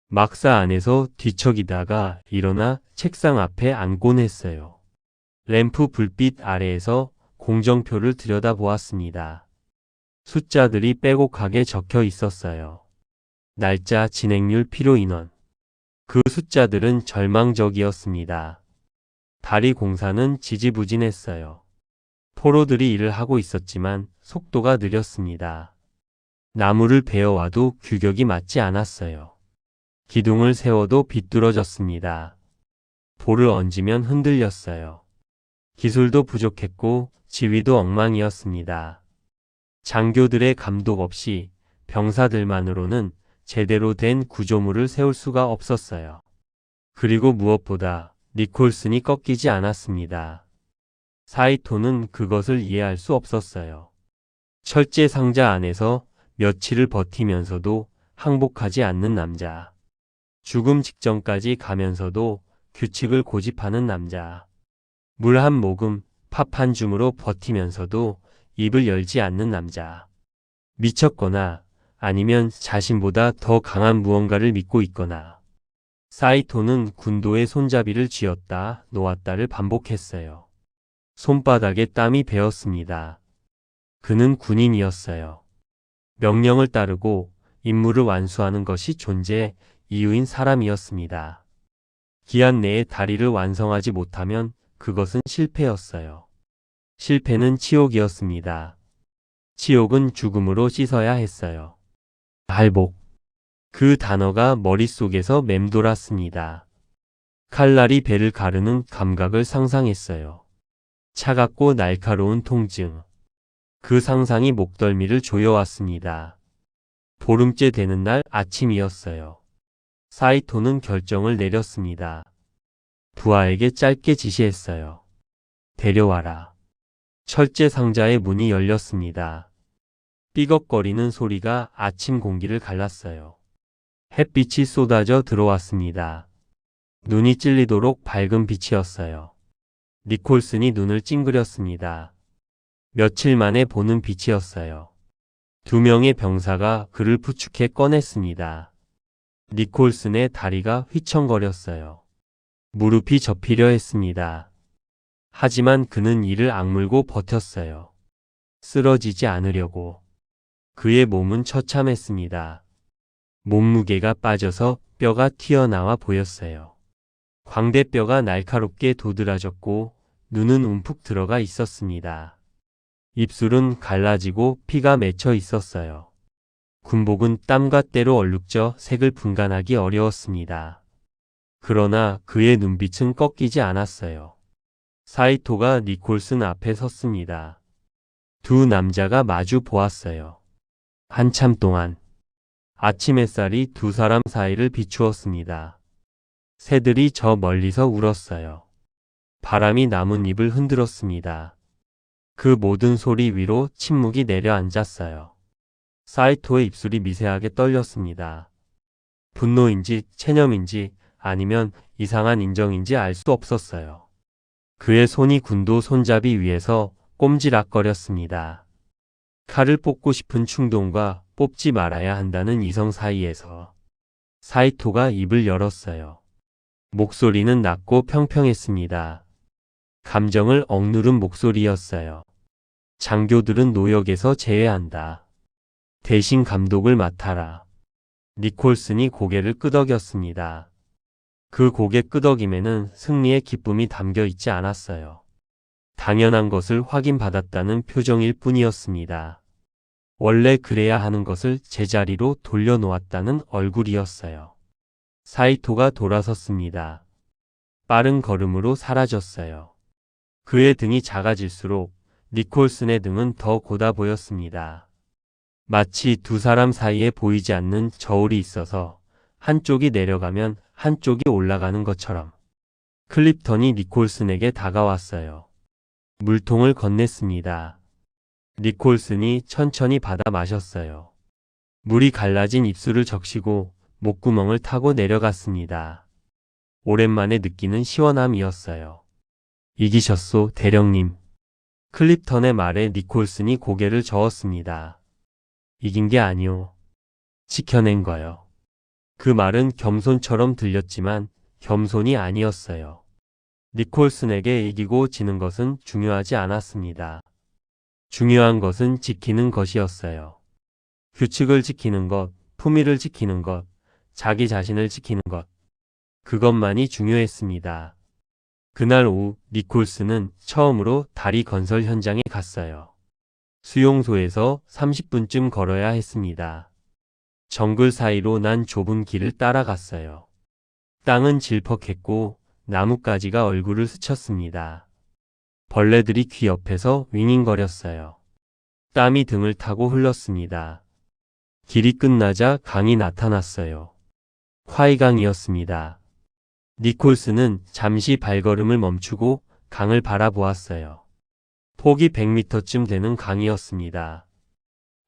막사 안에서 뒤척이다가 일어나 책상 앞에 앉곤 했어요. 램프 불빛 아래에서 공정표를 들여다보았습니다. 숫자들이 빼곡하게 적혀 있었어요. 날짜, 진행률, 필요 인원. 그 숫자들은 절망적이었습니다. 다리 공사는 지지부진했어요. 포로들이 일을 하고 있었지만 속도가 느렸습니다. 나무를 베어와도 규격이 맞지 않았어요. 기둥을 세워도 비뚤어졌습니다. 볼을 얹으면 흔들렸어요. 기술도 부족했고 지위도 엉망이었습니다. 장교들의 감독 없이 병사들만으로는 제대로 된 구조물을 세울 수가 없었어요. 그리고 무엇보다 니콜슨이 꺾이지 않았습니다. 사이토는 그것을 이해할 수 없었어요. 철제 상자 안에서 며칠을 버티면서도 항복하지 않는 남자. 죽음 직전까지 가면서도 규칙을 고집하는 남자. 물 한 모금, 밥 한 줌으로 버티면서도 입을 열지 않는 남자. 미쳤거나 아니면 자신보다 더 강한 무언가를 믿고 있거나. 사이토는 군도의 손잡이를 쥐었다 놓았다를 반복했어요. 손바닥에 땀이 배었습니다. 그는 군인이었어요. 명령을 따르고 임무를 완수하는 것이 존재의 이유인 사람이었습니다. 기한 내에 다리를 완성하지 못하면 그것은 실패였어요. 실패는 치욕이었습니다. 치욕은 죽음으로 씻어야 했어요. 할복. 그 단어가 머릿속에서 맴돌았습니다. 칼날이 배를 가르는 감각을 상상했어요. 차갑고 날카로운 통증. 그 상상이 목덜미를 조여왔습니다. 보름째 되는 날 아침이었어요. 사이토는 결정을 내렸습니다. 부하에게 짧게 지시했어요. 데려와라. 철제 상자의 문이 열렸습니다. 삐걱거리는 소리가 아침 공기를 갈랐어요. 햇빛이 쏟아져 들어왔습니다. 눈이 찔리도록 밝은 빛이었어요. 니콜슨이 눈을 찡그렸습니다. 며칠 만에 보는 빛이었어요. 2명의 병사가 그를 부축해 꺼냈습니다. 니콜슨의 다리가 휘청거렸어요. 무릎이 접히려 했습니다. 하지만 그는 이를 악물고 버텼어요. 쓰러지지 않으려고. 그의 몸은 처참했습니다. 몸무게가 빠져서 뼈가 튀어나와 보였어요. 광대뼈가 날카롭게 도드라졌고 눈은 움푹 들어가 있었습니다. 입술은 갈라지고 피가 맺혀 있었어요. 군복은 땀과 때로 얼룩져 색을 분간하기 어려웠습니다. 그러나 그의 눈빛은 꺾이지 않았어요. 사이토가 니콜슨 앞에 섰습니다. 두 남자가 마주 보았어요. 한참 동안 아침 햇살이 두 사람 사이를 비추었습니다. 새들이 저 멀리서 울었어요. 바람이 나뭇잎을 흔들었습니다. 그 모든 소리 위로 침묵이 내려앉았어요. 사이토의 입술이 미세하게 떨렸습니다. 분노인지 체념인지 아니면 이상한 인정인지 알 수 없었어요. 그의 손이 군도 손잡이 위에서 꼼지락거렸습니다. 칼을 뽑고 싶은 충동과 뽑지 말아야 한다는 이성 사이에서 사이토가 입을 열었어요. 목소리는 낮고 평평했습니다. 감정을 억누른 목소리였어요. 장교들은 노역에서 제외한다. 대신 감독을 맡아라. 니콜슨이 고개를 끄덕였습니다. 그 고개 끄덕임에는 승리의 기쁨이 담겨 있지 않았어요. 당연한 것을 확인받았다는 표정일 뿐이었습니다. 원래 그래야 하는 것을 제자리로 돌려놓았다는 얼굴이었어요. 사이토가 돌아섰습니다. 빠른 걸음으로 사라졌어요. 그의 등이 작아질수록 니콜슨의 등은 더 고다 보였습니다. 마치 두 사람 사이에 보이지 않는 저울이 있어서 한쪽이 내려가면 한쪽이 올라가는 것처럼. 클립턴이 니콜슨에게 다가왔어요. 물통을 건넸습니다. 니콜슨이 천천히 받아 마셨어요. 물이 갈라진 입술을 적시고 목구멍을 타고 내려갔습니다. 오랜만에 느끼는 시원함이었어요. 이기셨소, 대령님. 클립턴의 말에 니콜슨이 고개를 저었습니다. 이긴 게 아니오. 지켜낸 거요. 그 말은 겸손처럼 들렸지만 겸손이 아니었어요. 니콜슨에게 이기고 지는 것은 중요하지 않았습니다. 중요한 것은 지키는 것이었어요. 규칙을 지키는 것, 품위를 지키는 것, 자기 자신을 지키는 것. 그것만이 중요했습니다. 그날 오후 니콜슨은 처음으로 다리 건설 현장에 갔어요. 수용소에서 30분쯤 걸어야 했습니다. 정글 사이로 난 좁은 길을 따라갔어요. 땅은 질퍽했고 나뭇가지가 얼굴을 스쳤습니다. 벌레들이 귀 옆에서 윙윙거렸어요. 땀이 등을 타고 흘렀습니다. 길이 끝나자 강이 나타났어요. 화이강이었습니다. 니콜슨은 잠시 발걸음을 멈추고 강을 바라보았어요. 폭이 100m쯤 되는 강이었습니다.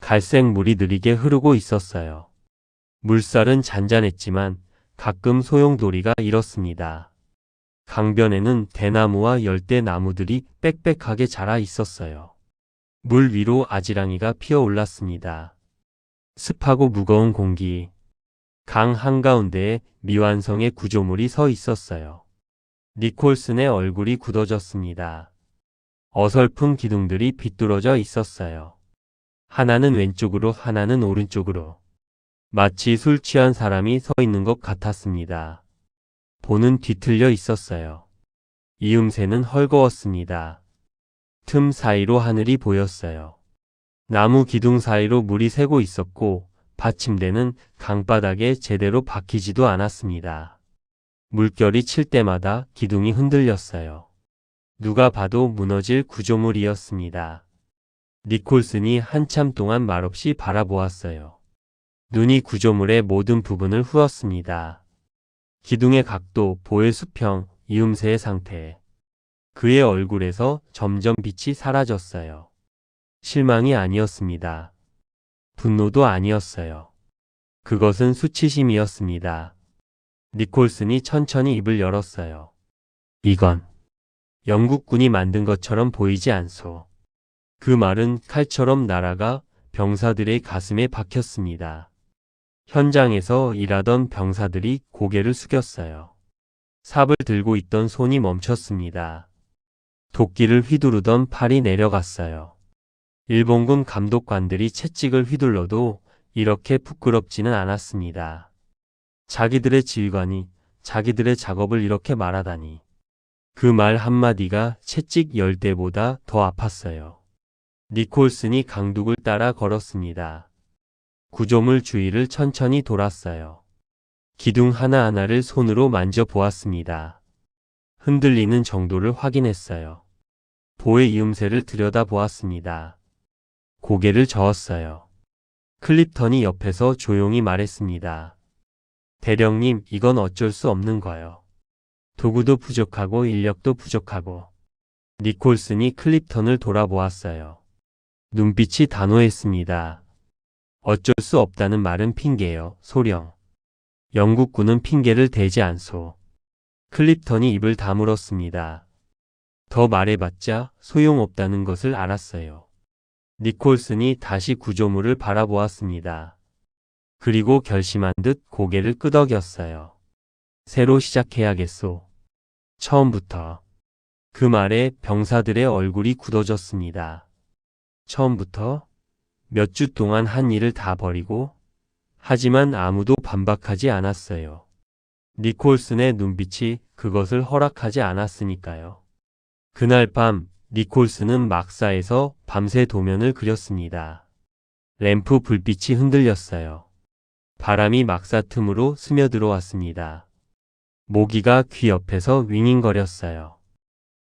갈색 물이 느리게 흐르고 있었어요. 물살은 잔잔했지만 가끔 소용돌이가 일었습니다. 강변에는 대나무와 열대나무들이 빽빽하게 자라 있었어요. 물 위로 아지랑이가 피어올랐습니다. 습하고 무거운 공기. 강 한가운데에 미완성의 구조물이 서 있었어요. 니콜슨의 얼굴이 굳어졌습니다. 어설픈 기둥들이 비뚤어져 있었어요. 하나는 왼쪽으로 하나는 오른쪽으로. 마치 술 취한 사람이 서 있는 것 같았습니다. 보는 뒤틀려 있었어요. 이음새는 헐거웠습니다. 틈 사이로 하늘이 보였어요. 나무 기둥 사이로 물이 새고 있었고 받침대는 강바닥에 제대로 박히지도 않았습니다. 물결이 칠 때마다 기둥이 흔들렸어요. 누가 봐도 무너질 구조물이었습니다. 니콜슨이 한참 동안 말없이 바라보았어요. 눈이 구조물의 모든 부분을 후었습니다. 기둥의 각도, 보의 수평, 이음새의 상태. 그의 얼굴에서 점점 빛이 사라졌어요. 실망이 아니었습니다. 분노도 아니었어요. 그것은 수치심이었습니다. 니콜슨이 천천히 입을 열었어요. 이건 영국군이 만든 것처럼 보이지 않소. 그 말은 칼처럼 날아가 병사들의 가슴에 박혔습니다. 현장에서 일하던 병사들이 고개를 숙였어요. 삽을 들고 있던 손이 멈췄습니다. 도끼를 휘두르던 팔이 내려갔어요. 일본군 감독관들이 채찍을 휘둘러도 이렇게 부끄럽지는 않았습니다. 자기들의 지휘관이 자기들의 작업을 이렇게 말하다니. 그 말 한마디가 채찍 10대보다 더 아팠어요. 니콜슨이 강둑을 따라 걸었습니다. 구조물 주위를 천천히 돌았어요. 기둥 하나하나를 손으로 만져보았습니다. 흔들리는 정도를 확인했어요. 보의 이음새를 들여다보았습니다. 고개를 저었어요. 클립턴이 옆에서 조용히 말했습니다. 대령님, 이건 어쩔 수 없는 거요. 도구도 부족하고 인력도 부족하고. 니콜슨이 클립턴을 돌아보았어요. 눈빛이 단호했습니다. 어쩔 수 없다는 말은 핑계요, 소령. 영국군은 핑계를 대지 않소. 클립턴이 입을 다물었습니다. 더 말해봤자 소용없다는 것을 알았어요. 니콜슨이 다시 구조물을 바라보았습니다. 그리고 결심한 듯 고개를 끄덕였어요. 새로 시작해야겠소. 처음부터. 그 말에 병사들의 얼굴이 굳어졌습니다. 처음부터? 몇 주 동안 한 일을 다 버리고? 하지만 아무도 반박하지 않았어요. 니콜슨의 눈빛이 그것을 허락하지 않았으니까요. 그날 밤 니콜슨은 막사에서 밤새 도면을 그렸습니다. 램프 불빛이 흔들렸어요. 바람이 막사 틈으로 스며들어왔습니다. 모기가 귀 옆에서 윙윙거렸어요.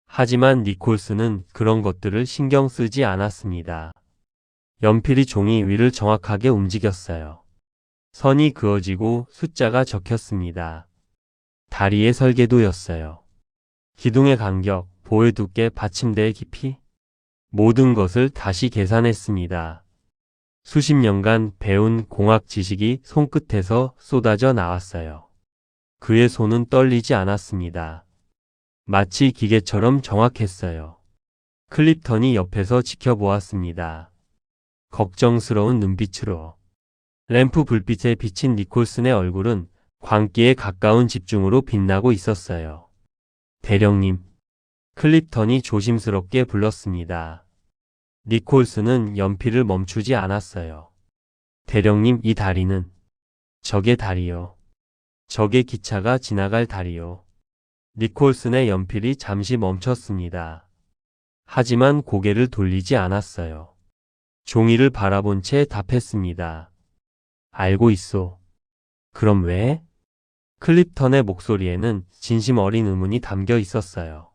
하지만 니콜슨은 그런 것들을 신경 쓰지 않았습니다. 연필이 종이 위를 정확하게 움직였어요. 선이 그어지고 숫자가 적혔습니다. 다리의 설계도였어요. 기둥의 간격, 보의 두께, 받침대의 깊이. 모든 것을 다시 계산했습니다. 수십 년간 배운 공학 지식이 손끝에서 쏟아져 나왔어요. 그의 손은 떨리지 않았습니다. 마치 기계처럼 정확했어요. 클립턴이 옆에서 지켜보았습니다. 걱정스러운 눈빛으로. 램프 불빛에 비친 니콜슨의 얼굴은 광기에 가까운 집중으로 빛나고 있었어요. 대령님. 클립턴이 조심스럽게 불렀습니다. 니콜슨은 연필을 멈추지 않았어요. 대령님, 이 다리는? 저게 다리요. 저게 기차가 지나갈 다리요. 니콜슨의 연필이 잠시 멈췄습니다. 하지만 고개를 돌리지 않았어요. 종이를 바라본 채 답했습니다. 알고 있소. 그럼 왜? 클립턴의 목소리에는 진심 어린 의문이 담겨 있었어요.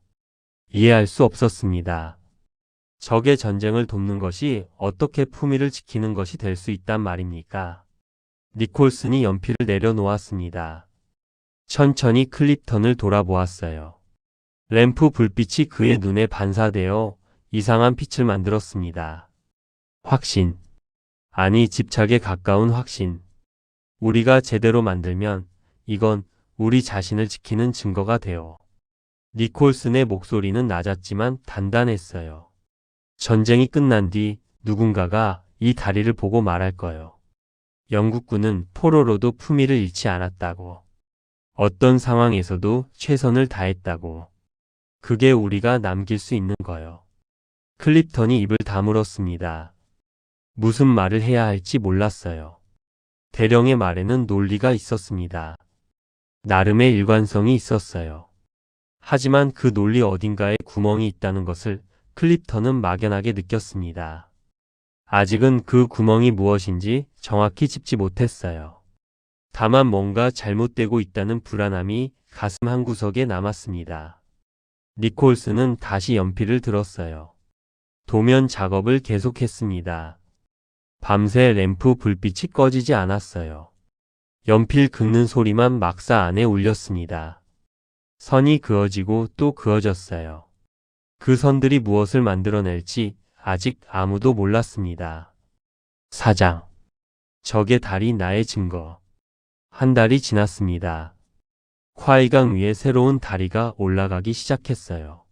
이해할 수 없었습니다. 적의 전쟁을 돕는 것이 어떻게 품위를 지키는 것이 될 수 있단 말입니까? 니콜슨이 연필을 내려놓았습니다. 천천히 클립턴을 돌아보았어요. 램프 불빛이 그의 눈에 반사되어 이상한 빛을 만들었습니다. 확신. 아니, 집착에 가까운 확신. 우리가 제대로 만들면 이건 우리 자신을 지키는 증거가 되어. 니콜슨의 목소리는 낮았지만 단단했어요. 전쟁이 끝난 뒤 누군가가 이 다리를 보고 말할 거요. 영국군은 포로로도 품위를 잃지 않았다고. 어떤 상황에서도 최선을 다했다고. 그게 우리가 남길 수 있는 거요. 클립턴이 입을 다물었습니다. 무슨 말을 해야 할지 몰랐어요. 대령의 말에는 논리가 있었습니다. 나름의 일관성이 있었어요. 하지만 그 논리 어딘가에 구멍이 있다는 것을 클립턴은 막연하게 느꼈습니다. 아직은 그 구멍이 무엇인지 정확히 짚지 못했어요. 다만 뭔가 잘못되고 있다는 불안함이 가슴 한구석에 남았습니다. 니콜슨은 다시 연필을 들었어요. 도면 작업을 계속했습니다. 밤새 램프 불빛이 꺼지지 않았어요. 연필 긁는 소리만 막사 안에 울렸습니다. 선이 그어지고 또 그어졌어요. 그 선들이 무엇을 만들어낼지 아직 아무도 몰랐습니다. 사장. 적의 달이 나의 증거. 한 달이 지났습니다. 콰이강 위에 새로운 다리가 올라가기 시작했어요.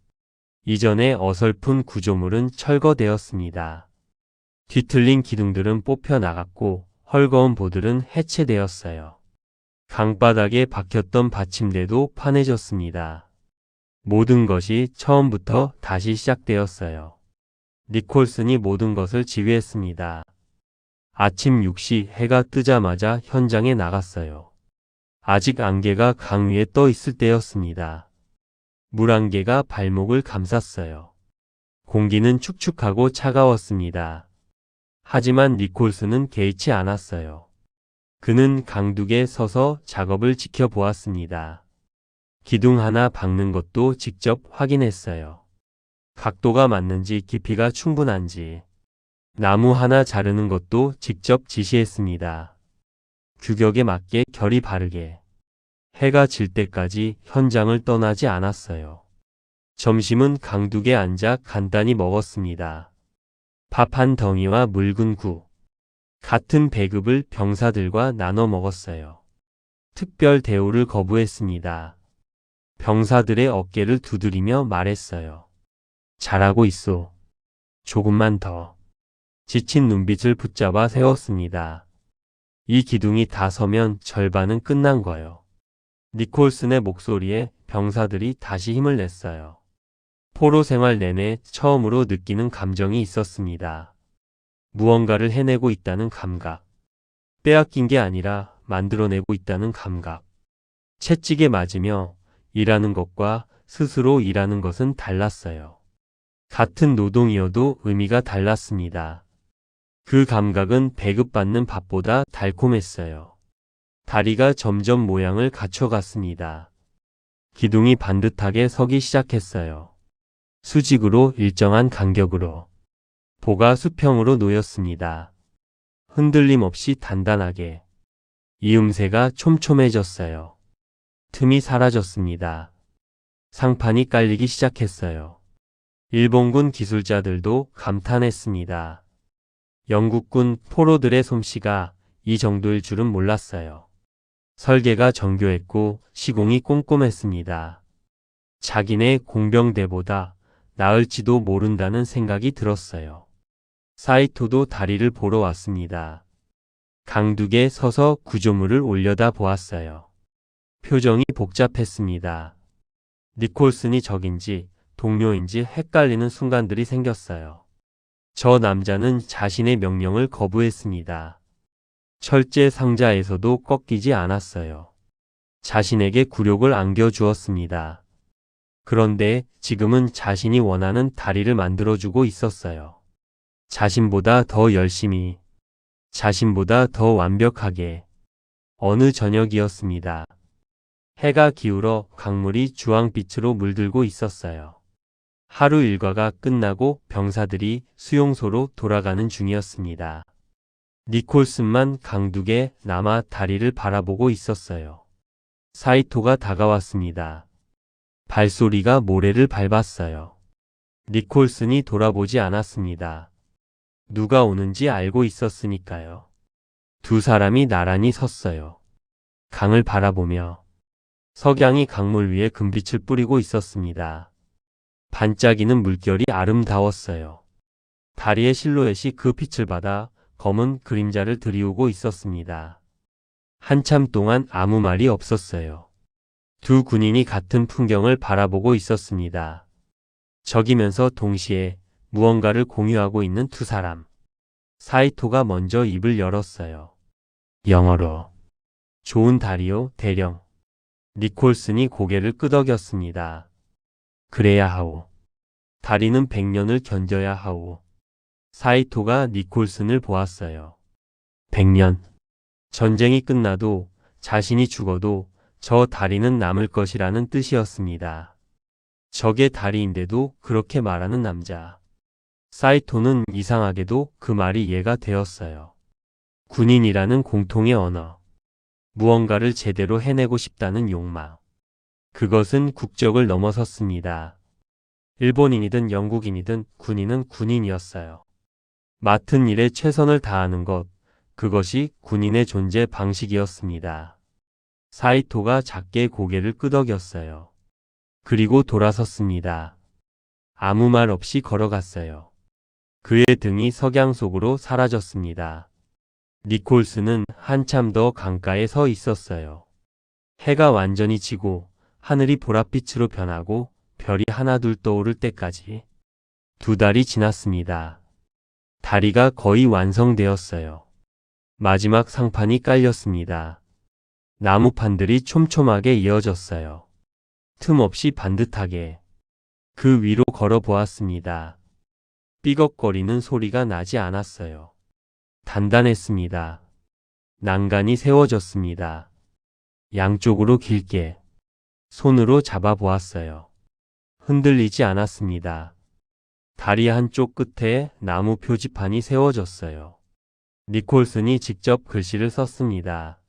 이전의 어설픈 구조물은 철거되었습니다. 뒤틀린 기둥들은 뽑혀 나갔고 헐거운 보들은 해체되었어요. 강바닥에 박혔던 받침대도 판해졌습니다. 모든 것이 처음부터 다시 시작되었어요. 니콜슨이 모든 것을 지휘했습니다. 아침 6시 해가 뜨자마자 현장에 나갔어요. 아직 안개가 강 위에 떠 있을 때였습니다. 물안개가 발목을 감쌌어요. 공기는 축축하고 차가웠습니다. 하지만 니콜슨은 개의치 않았어요. 그는 강둑에 서서 작업을 지켜보았습니다. 기둥 하나 박는 것도 직접 확인했어요. 각도가 맞는지 깊이가 충분한지. 나무 하나 자르는 것도 직접 지시했습니다. 규격에 맞게 결이 바르게. 해가 질 때까지 현장을 떠나지 않았어요. 점심은 강둑에 앉아 간단히 먹었습니다. 밥 한 덩이와 묽은 국. 같은 배급을 병사들과 나눠 먹었어요. 특별 대우를 거부했습니다. 병사들의 어깨를 두드리며 말했어요. 잘하고 있소. 조금만 더. 지친 눈빛을 붙잡아 세웠습니다. 이 기둥이 다 서면 절반은 끝난 거요. 니콜슨의 목소리에 병사들이 다시 힘을 냈어요. 포로 생활 내내 처음으로 느끼는 감정이 있었습니다. 무언가를 해내고 있다는 감각. 빼앗긴 게 아니라 만들어내고 있다는 감각. 채찍에 맞으며 일하는 것과 스스로 일하는 것은 달랐어요. 같은 노동이어도 의미가 달랐습니다. 그 감각은 배급받는 밥보다 달콤했어요. 다리가 점점 모양을 갖춰갔습니다. 기둥이 반듯하게 서기 시작했어요. 수직으로 일정한 간격으로. 보가 수평으로 놓였습니다. 흔들림 없이 단단하게. 이음새가 촘촘해졌어요. 틈이 사라졌습니다. 상판이 깔리기 시작했어요. 일본군 기술자들도 감탄했습니다. 영국군 포로들의 솜씨가 이 정도일 줄은 몰랐어요. 설계가 정교했고 시공이 꼼꼼했습니다. 자기네 공병대보다 나을지도 모른다는 생각이 들었어요. 사이토도 다리를 보러 왔습니다. 강둑에 서서 구조물을 올려다 보았어요. 표정이 복잡했습니다. 니콜슨이 적인지 동료인지 헷갈리는 순간들이 생겼어요. 저 남자는 자신의 명령을 거부했습니다. 철제 상자에서도 꺾이지 않았어요. 자신에게 굴욕을 안겨주었습니다. 그런데 지금은 자신이 원하는 다리를 만들어주고 있었어요. 자신보다 더 열심히, 자신보다 더 완벽하게. 어느 저녁이었습니다. 해가 기울어 강물이 주황빛으로 물들고 있었어요. 하루 일과가 끝나고 병사들이 수용소로 돌아가는 중이었습니다. 니콜슨만 강둑에 남아 다리를 바라보고 있었어요. 사이토가 다가왔습니다. 발소리가 모래를 밟았어요. 니콜슨이 돌아보지 않았습니다. 누가 오는지 알고 있었으니까요. 두 사람이 나란히 섰어요. 강을 바라보며 석양이 강물 위에 금빛을 뿌리고 있었습니다. 반짝이는 물결이 아름다웠어요. 다리의 실루엣이 그 빛을 받아 검은 그림자를 드리우고 있었습니다. 한참 동안 아무 말이 없었어요. 두 군인이 같은 풍경을 바라보고 있었습니다. 적이면서 동시에 무언가를 공유하고 있는 두 사람. 사이토가 먼저 입을 열었어요. 영어로. 좋은 다리요, 대령. 니콜슨이 고개를 끄덕였습니다. 그래야 하오. 다리는 100년을 견뎌야 하오. 사이토가 니콜슨을 보았어요. 100년. 전쟁이 끝나도 자신이 죽어도 저 다리는 남을 것이라는 뜻이었습니다. 적의 다리인데도 그렇게 말하는 남자. 사이토는 이상하게도 그 말이 이해가 되었어요. 군인이라는 공통의 언어. 무언가를 제대로 해내고 싶다는 욕망. 그것은 국적을 넘어섰습니다. 일본인이든 영국인이든 군인은 군인이었어요. 맡은 일에 최선을 다하는 것, 그것이 군인의 존재 방식이었습니다. 사이토가 작게 고개를 끄덕였어요. 그리고 돌아섰습니다. 아무 말 없이 걸어갔어요. 그의 등이 석양 속으로 사라졌습니다. 니콜슨은 한참 더 강가에 서 있었어요. 해가 완전히 지고 하늘이 보랏빛으로 변하고 별이 하나둘 떠오를 때까지. 두 달이 지났습니다. 다리가 거의 완성되었어요. 마지막 상판이 깔렸습니다. 나무판들이 촘촘하게 이어졌어요. 틈없이 반듯하게. 그 위로 걸어 보았습니다. 삐걱거리는 소리가 나지 않았어요. 단단했습니다. 난간이 세워졌습니다. 양쪽으로 길게. 손으로 잡아 보았어요. 흔들리지 않았습니다. 다리 한쪽 끝에 나무 표지판이 세워졌어요. 니콜슨이 직접 글씨를 썼습니다.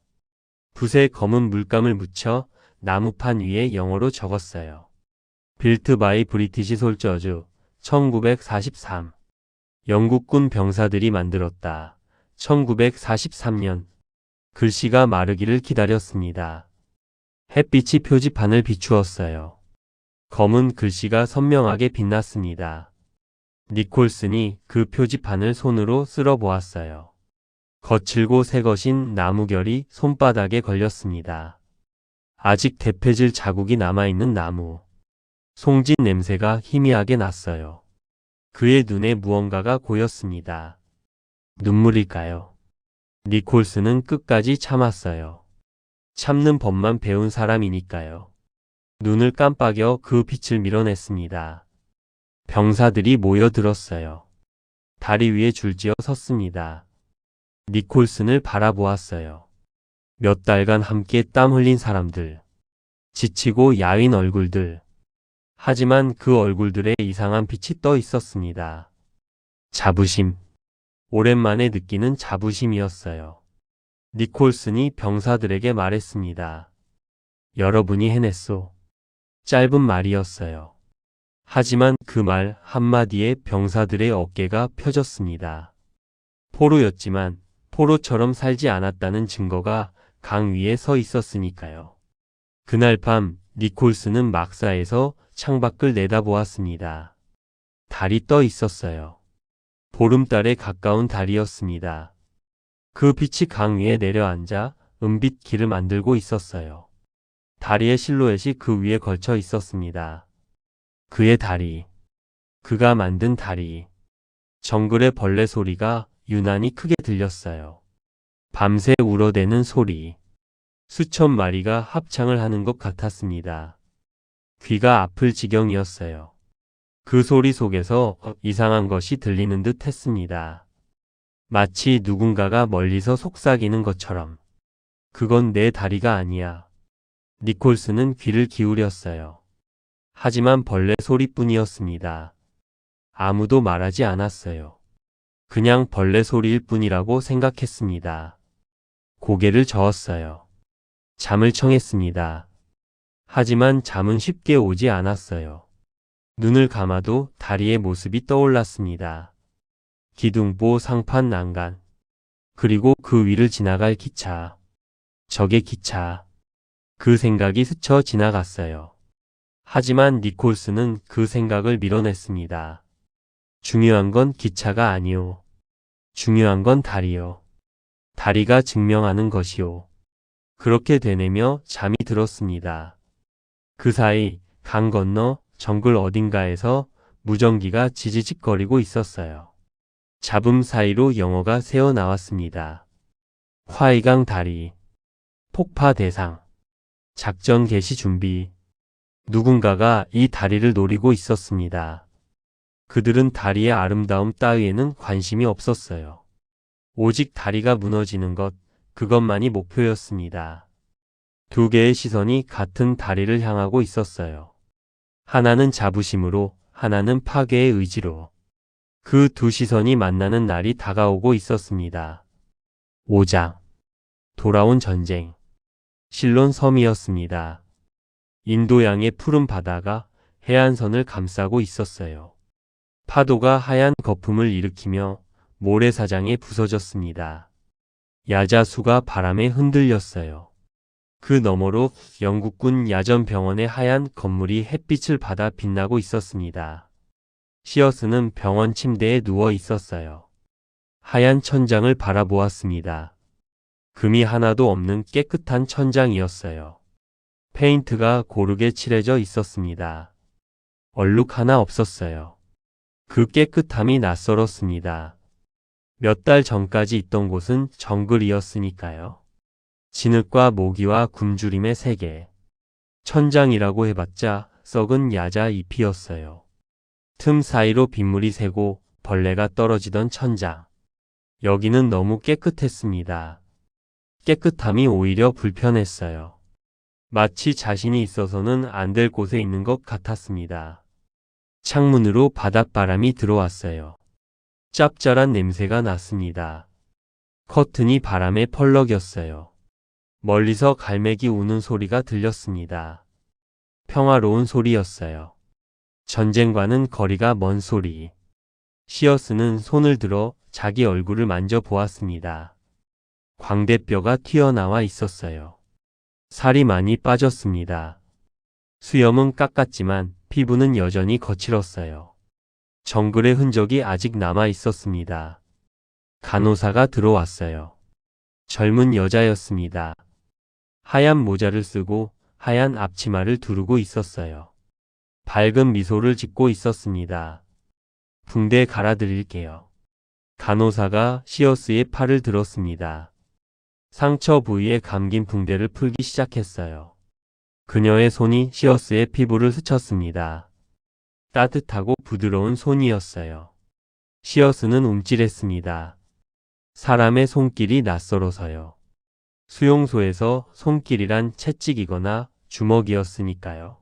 붓에 검은 물감을 묻혀 나무판 위에 영어로 적었어요. 빌트 바이 브리티시 솔저즈 1943. 영국군 병사들이 만들었다. 1943년. 글씨가 마르기를 기다렸습니다. 햇빛이 표지판을 비추었어요. 검은 글씨가 선명하게 빛났습니다. 니콜슨이 그 표지판을 손으로 쓸어 보았어요. 거칠고 새것인 나무결이 손바닥에 걸렸습니다. 아직 대패질 자국이 남아있는 나무. 송진 냄새가 희미하게 났어요. 그의 눈에 무언가가 고였습니다. 눈물일까요? 니콜슨은 끝까지 참았어요. 참는 법만 배운 사람이니까요. 눈을 깜빡여 그 빛을 밀어냈습니다. 병사들이 모여들었어요. 다리 위에 줄지어 섰습니다. 니콜슨을 바라보았어요. 몇 달간 함께 땀 흘린 사람들. 지치고 야윈 얼굴들. 하지만 그 얼굴들에 이상한 빛이 떠 있었습니다. 자부심. 오랜만에 느끼는 자부심이었어요. 니콜슨이 병사들에게 말했습니다. 여러분이 해냈소. 짧은 말이었어요. 하지만 그 말 한마디에 병사들의 어깨가 펴졌습니다. 포로였지만 포로처럼 살지 않았다는 증거가 강 위에 서 있었으니까요. 그날 밤 니콜스는 막사에서 창밖을 내다보았습니다. 달이 떠 있었어요. 보름달에 가까운 달이었습니다. 그 빛이 강 위에 내려앉아 은빛 길을 만들고 있었어요. 다리의 실루엣이 그 위에 걸쳐 있었습니다. 그의 다리. 그가 만든 다리. 정글의 벌레 소리가 유난히 크게 들렸어요. 밤새 울어대는 소리. 수천 마리가 합창을 하는 것 같았습니다. 귀가 아플 지경이었어요. 그 소리 속에서 이상한 것이 들리는 듯 했습니다. 마치 누군가가 멀리서 속삭이는 것처럼. 그건 내 다리가 아니야. 니콜스는 귀를 기울였어요. 하지만 벌레 소리뿐이었습니다. 아무도 말하지 않았어요. 그냥 벌레 소리일 뿐이라고 생각했습니다. 고개를 저었어요. 잠을 청했습니다. 하지만 잠은 쉽게 오지 않았어요. 눈을 감아도 다리의 모습이 떠올랐습니다. 기둥보 상판 난간. 그리고 그 위를 지나갈 기차. 저게 기차. 그 생각이 스쳐 지나갔어요. 하지만 니콜스는 그 생각을 밀어냈습니다. 중요한 건 기차가 아니오. 중요한 건 다리요. 다리가 증명하는 것이오. 그렇게 되뇌며 잠이 들었습니다. 그 사이 강 건너 정글 어딘가에서 무전기가 지지직거리고 있었어요. 잡음 사이로 영어가 새어 나왔습니다. 화이강 다리. 폭파 대상. 작전 개시 준비. 누군가가 이 다리를 노리고 있었습니다. 그들은 다리의 아름다움 따위에는 관심이 없었어요. 오직 다리가 무너지는 것, 그것만이 목표였습니다. 두 개의 시선이 같은 다리를 향하고 있었어요. 하나는 자부심으로, 하나는 파괴의 의지로. 그 두 시선이 만나는 날이 다가오고 있었습니다. 5장. 돌아온 전쟁. 실론 섬이었습니다. 인도양의 푸른 바다가 해안선을 감싸고 있었어요. 파도가 하얀 거품을 일으키며 모래사장에 부서졌습니다. 야자수가 바람에 흔들렸어요. 그 너머로 영국군 야전병원의 하얀 건물이 햇빛을 받아 빛나고 있었습니다. 시어스는 병원 침대에 누워 있었어요. 하얀 천장을 바라보았습니다. 금이 하나도 없는 깨끗한 천장이었어요. 페인트가 고르게 칠해져 있었습니다. 얼룩 하나 없었어요. 그 깨끗함이 낯설었습니다. 몇 달 전까지 있던 곳은 정글이었으니까요. 진흙과 모기와 굶주림의 세계. 천장이라고 해봤자 썩은 야자 잎이었어요. 틈 사이로 빗물이 새고 벌레가 떨어지던 천장. 여기는 너무 깨끗했습니다. 깨끗함이 오히려 불편했어요. 마치 자신이 있어서는 안 될 곳에 있는 것 같았습니다. 창문으로 바닷바람이 들어왔어요. 짭짤한 냄새가 났습니다. 커튼이 바람에 펄럭였어요. 멀리서 갈매기 우는 소리가 들렸습니다. 평화로운 소리였어요. 전쟁과는 거리가 먼 소리. 시어스는 손을 들어 자기 얼굴을 만져보았습니다. 광대뼈가 튀어나와 있었어요. 살이 많이 빠졌습니다. 수염은 깎았지만 피부는 여전히 거칠었어요. 정글의 흔적이 아직 남아 있었습니다. 간호사가 들어왔어요. 젊은 여자였습니다. 하얀 모자를 쓰고 하얀 앞치마를 두르고 있었어요. 밝은 미소를 짓고 있었습니다. 붕대 갈아드릴게요. 간호사가 시어스의 팔을 들었습니다. 상처 부위에 감긴 붕대를 풀기 시작했어요. 그녀의 손이 시어스의 피부를 스쳤습니다. 따뜻하고 부드러운 손이었어요. 시어스는 움찔했습니다. 사람의 손길이 낯설어서요. 수용소에서 손길이란 채찍이거나 주먹이었으니까요.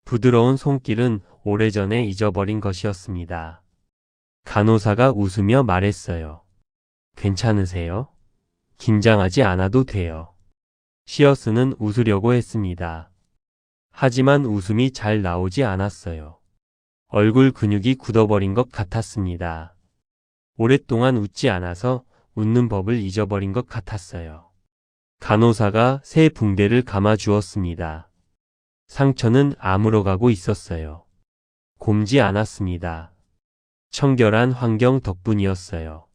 부드러운 손길은 오래전에 잊어버린 것이었습니다. 간호사가 웃으며 말했어요. 괜찮으세요? 긴장하지 않아도 돼요. 시어스는 웃으려고 했습니다. 하지만 웃음이 잘 나오지 않았어요. 얼굴 근육이 굳어버린 것 같았습니다. 오랫동안 웃지 않아서 웃는 법을 잊어버린 것 같았어요. 간호사가 새 붕대를 감아 주었습니다. 상처는 아물어가고 있었어요. 곪지 않았습니다. 청결한 환경 덕분이었어요.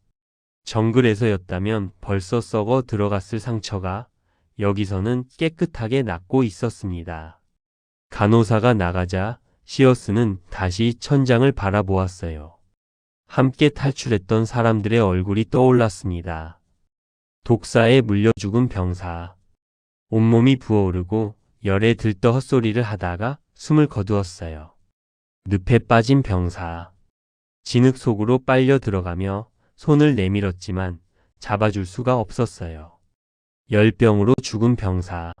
정글에서였다면 벌써 썩어 들어갔을 상처가 여기서는 깨끗하게 낫고 있었습니다. 간호사가 나가자 시어스는 다시 천장을 바라보았어요. 함께 탈출했던 사람들의 얼굴이 떠올랐습니다. 독사에 물려 죽은 병사. 온몸이 부어오르고 열에 들떠 헛소리를 하다가 숨을 거두었어요. 늪에 빠진 병사. 진흙 속으로 빨려 들어가며 손을 내밀었지만 잡아줄 수가 없었어요. 열병으로 죽은 병사.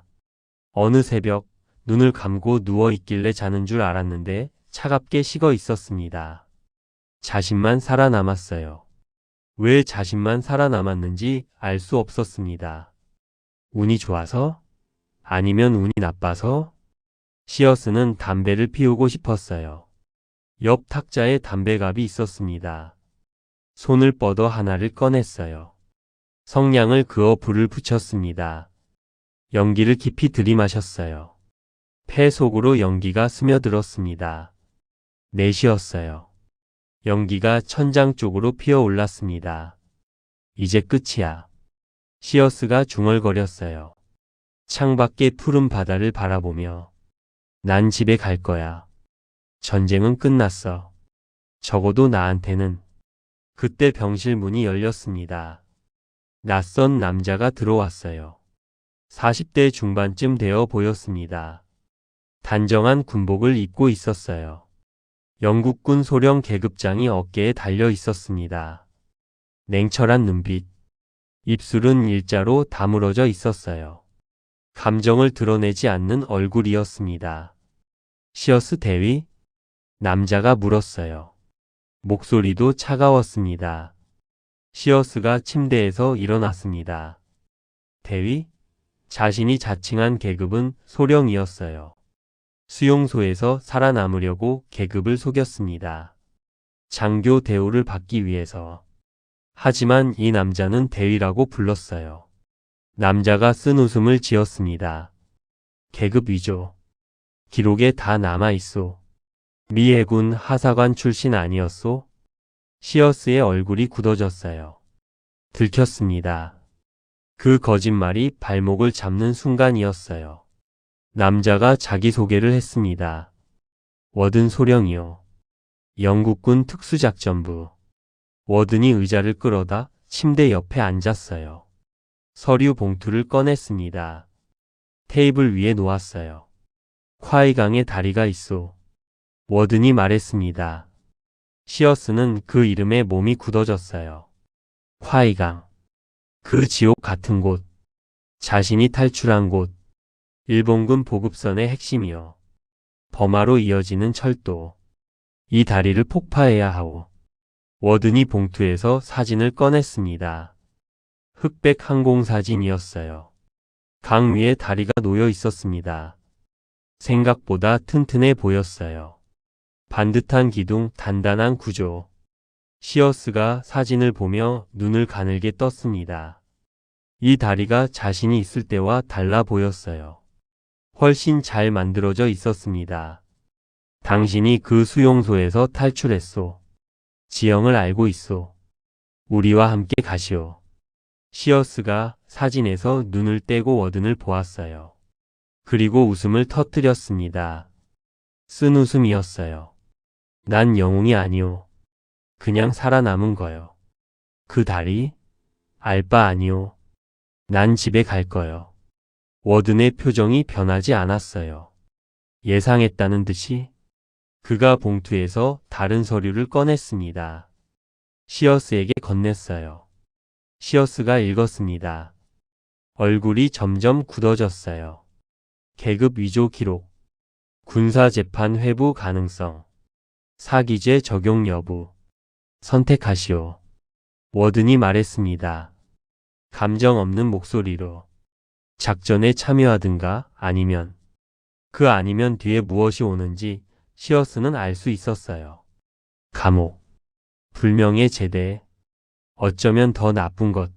어느 새벽 눈을 감고 누워있길래 자는 줄 알았는데 차갑게 식어 있었습니다. 자신만 살아남았어요. 왜 자신만 살아남았는지 알 수 없었습니다. 운이 좋아서? 아니면 운이 나빠서? 시어스는 담배를 피우고 싶었어요. 옆 탁자에 담배갑이 있었습니다. 손을 뻗어 하나를 꺼냈어요. 성냥을 그어 불을 붙였습니다. 연기를 깊이 들이마셨어요. 폐 속으로 연기가 스며들었습니다. 내쉬었어요. 연기가 천장 쪽으로 피어올랐습니다. 이제 끝이야. 시어스가 중얼거렸어요. 창밖의 푸른 바다를 바라보며 난 집에 갈 거야. 전쟁은 끝났어. 적어도 나한테는. 그때 병실 문이 열렸습니다. 낯선 남자가 들어왔어요. 40대 중반쯤 되어 보였습니다. 단정한 군복을 입고 있었어요. 영국군 소령 계급장이 어깨에 달려 있었습니다. 냉철한 눈빛. 입술은 일자로 다물어져 있었어요. 감정을 드러내지 않는 얼굴이었습니다. 시어스 대위? 남자가 물었어요. 목소리도 차가웠습니다. 시어스가 침대에서 일어났습니다. 대위? 자신이 자칭한 계급은 소령이었어요. 수용소에서 살아남으려고 계급을 속였습니다. 장교 대우를 받기 위해서. 하지만 이 남자는 대위라고 불렀어요. 남자가 쓴 웃음을 지었습니다. 계급 위조. 기록에 다 남아있소. 미 해군 하사관 출신 아니었소? 시어스의 얼굴이 굳어졌어요. 들켰습니다. 그 거짓말이 발목을 잡는 순간이었어요. 남자가 자기소개를 했습니다. 워든 소령이요. 영국군 특수작전부. 워든이 의자를 끌어다 침대 옆에 앉았어요. 서류 봉투를 꺼냈습니다. 테이블 위에 놓았어요. 콰이강의 다리가 있소. 워든이 말했습니다. 시어스는 그 이름에 몸이 굳어졌어요. 콰이강. 그 지옥 같은 곳. 자신이 탈출한 곳. 일본군 보급선의 핵심이요. 버마로 이어지는 철도. 이 다리를 폭파해야 하오. 워든이 봉투에서 사진을 꺼냈습니다. 흑백 항공사진이었어요. 강 위에 다리가 놓여 있었습니다. 생각보다 튼튼해 보였어요. 반듯한 기둥, 단단한 구조. 시어스가 사진을 보며 눈을 가늘게 떴습니다. 이 다리가 자신이 있을 때와 달라 보였어요. 훨씬 잘 만들어져 있었습니다. 당신이 그 수용소에서 탈출했소. 지형을 알고 있소. 우리와 함께 가시오. 시어스가 사진에서 눈을 떼고 워든을 보았어요. 그리고 웃음을 터뜨렸습니다. 쓴 웃음이었어요. 난 영웅이 아니오. 그냥 살아남은 거요. 그 다리? 알 바 아니오. 난 집에 갈 거요. 워든의 표정이 변하지 않았어요. 예상했다는 듯이 그가 봉투에서 다른 서류를 꺼냈습니다. 시어스에게 건넸어요. 시어스가 읽었습니다. 얼굴이 점점 굳어졌어요. 계급 위조 기록. 군사재판 회부 가능성. 사기죄 적용 여부. 선택하시오. 워든이 말했습니다. 감정 없는 목소리로. 작전에 참여하든가 아니면. 그 아니면 뒤에 무엇이 오는지 시어스는 알 수 있었어요. 감옥. 불명예 제대. 어쩌면 더 나쁜 것.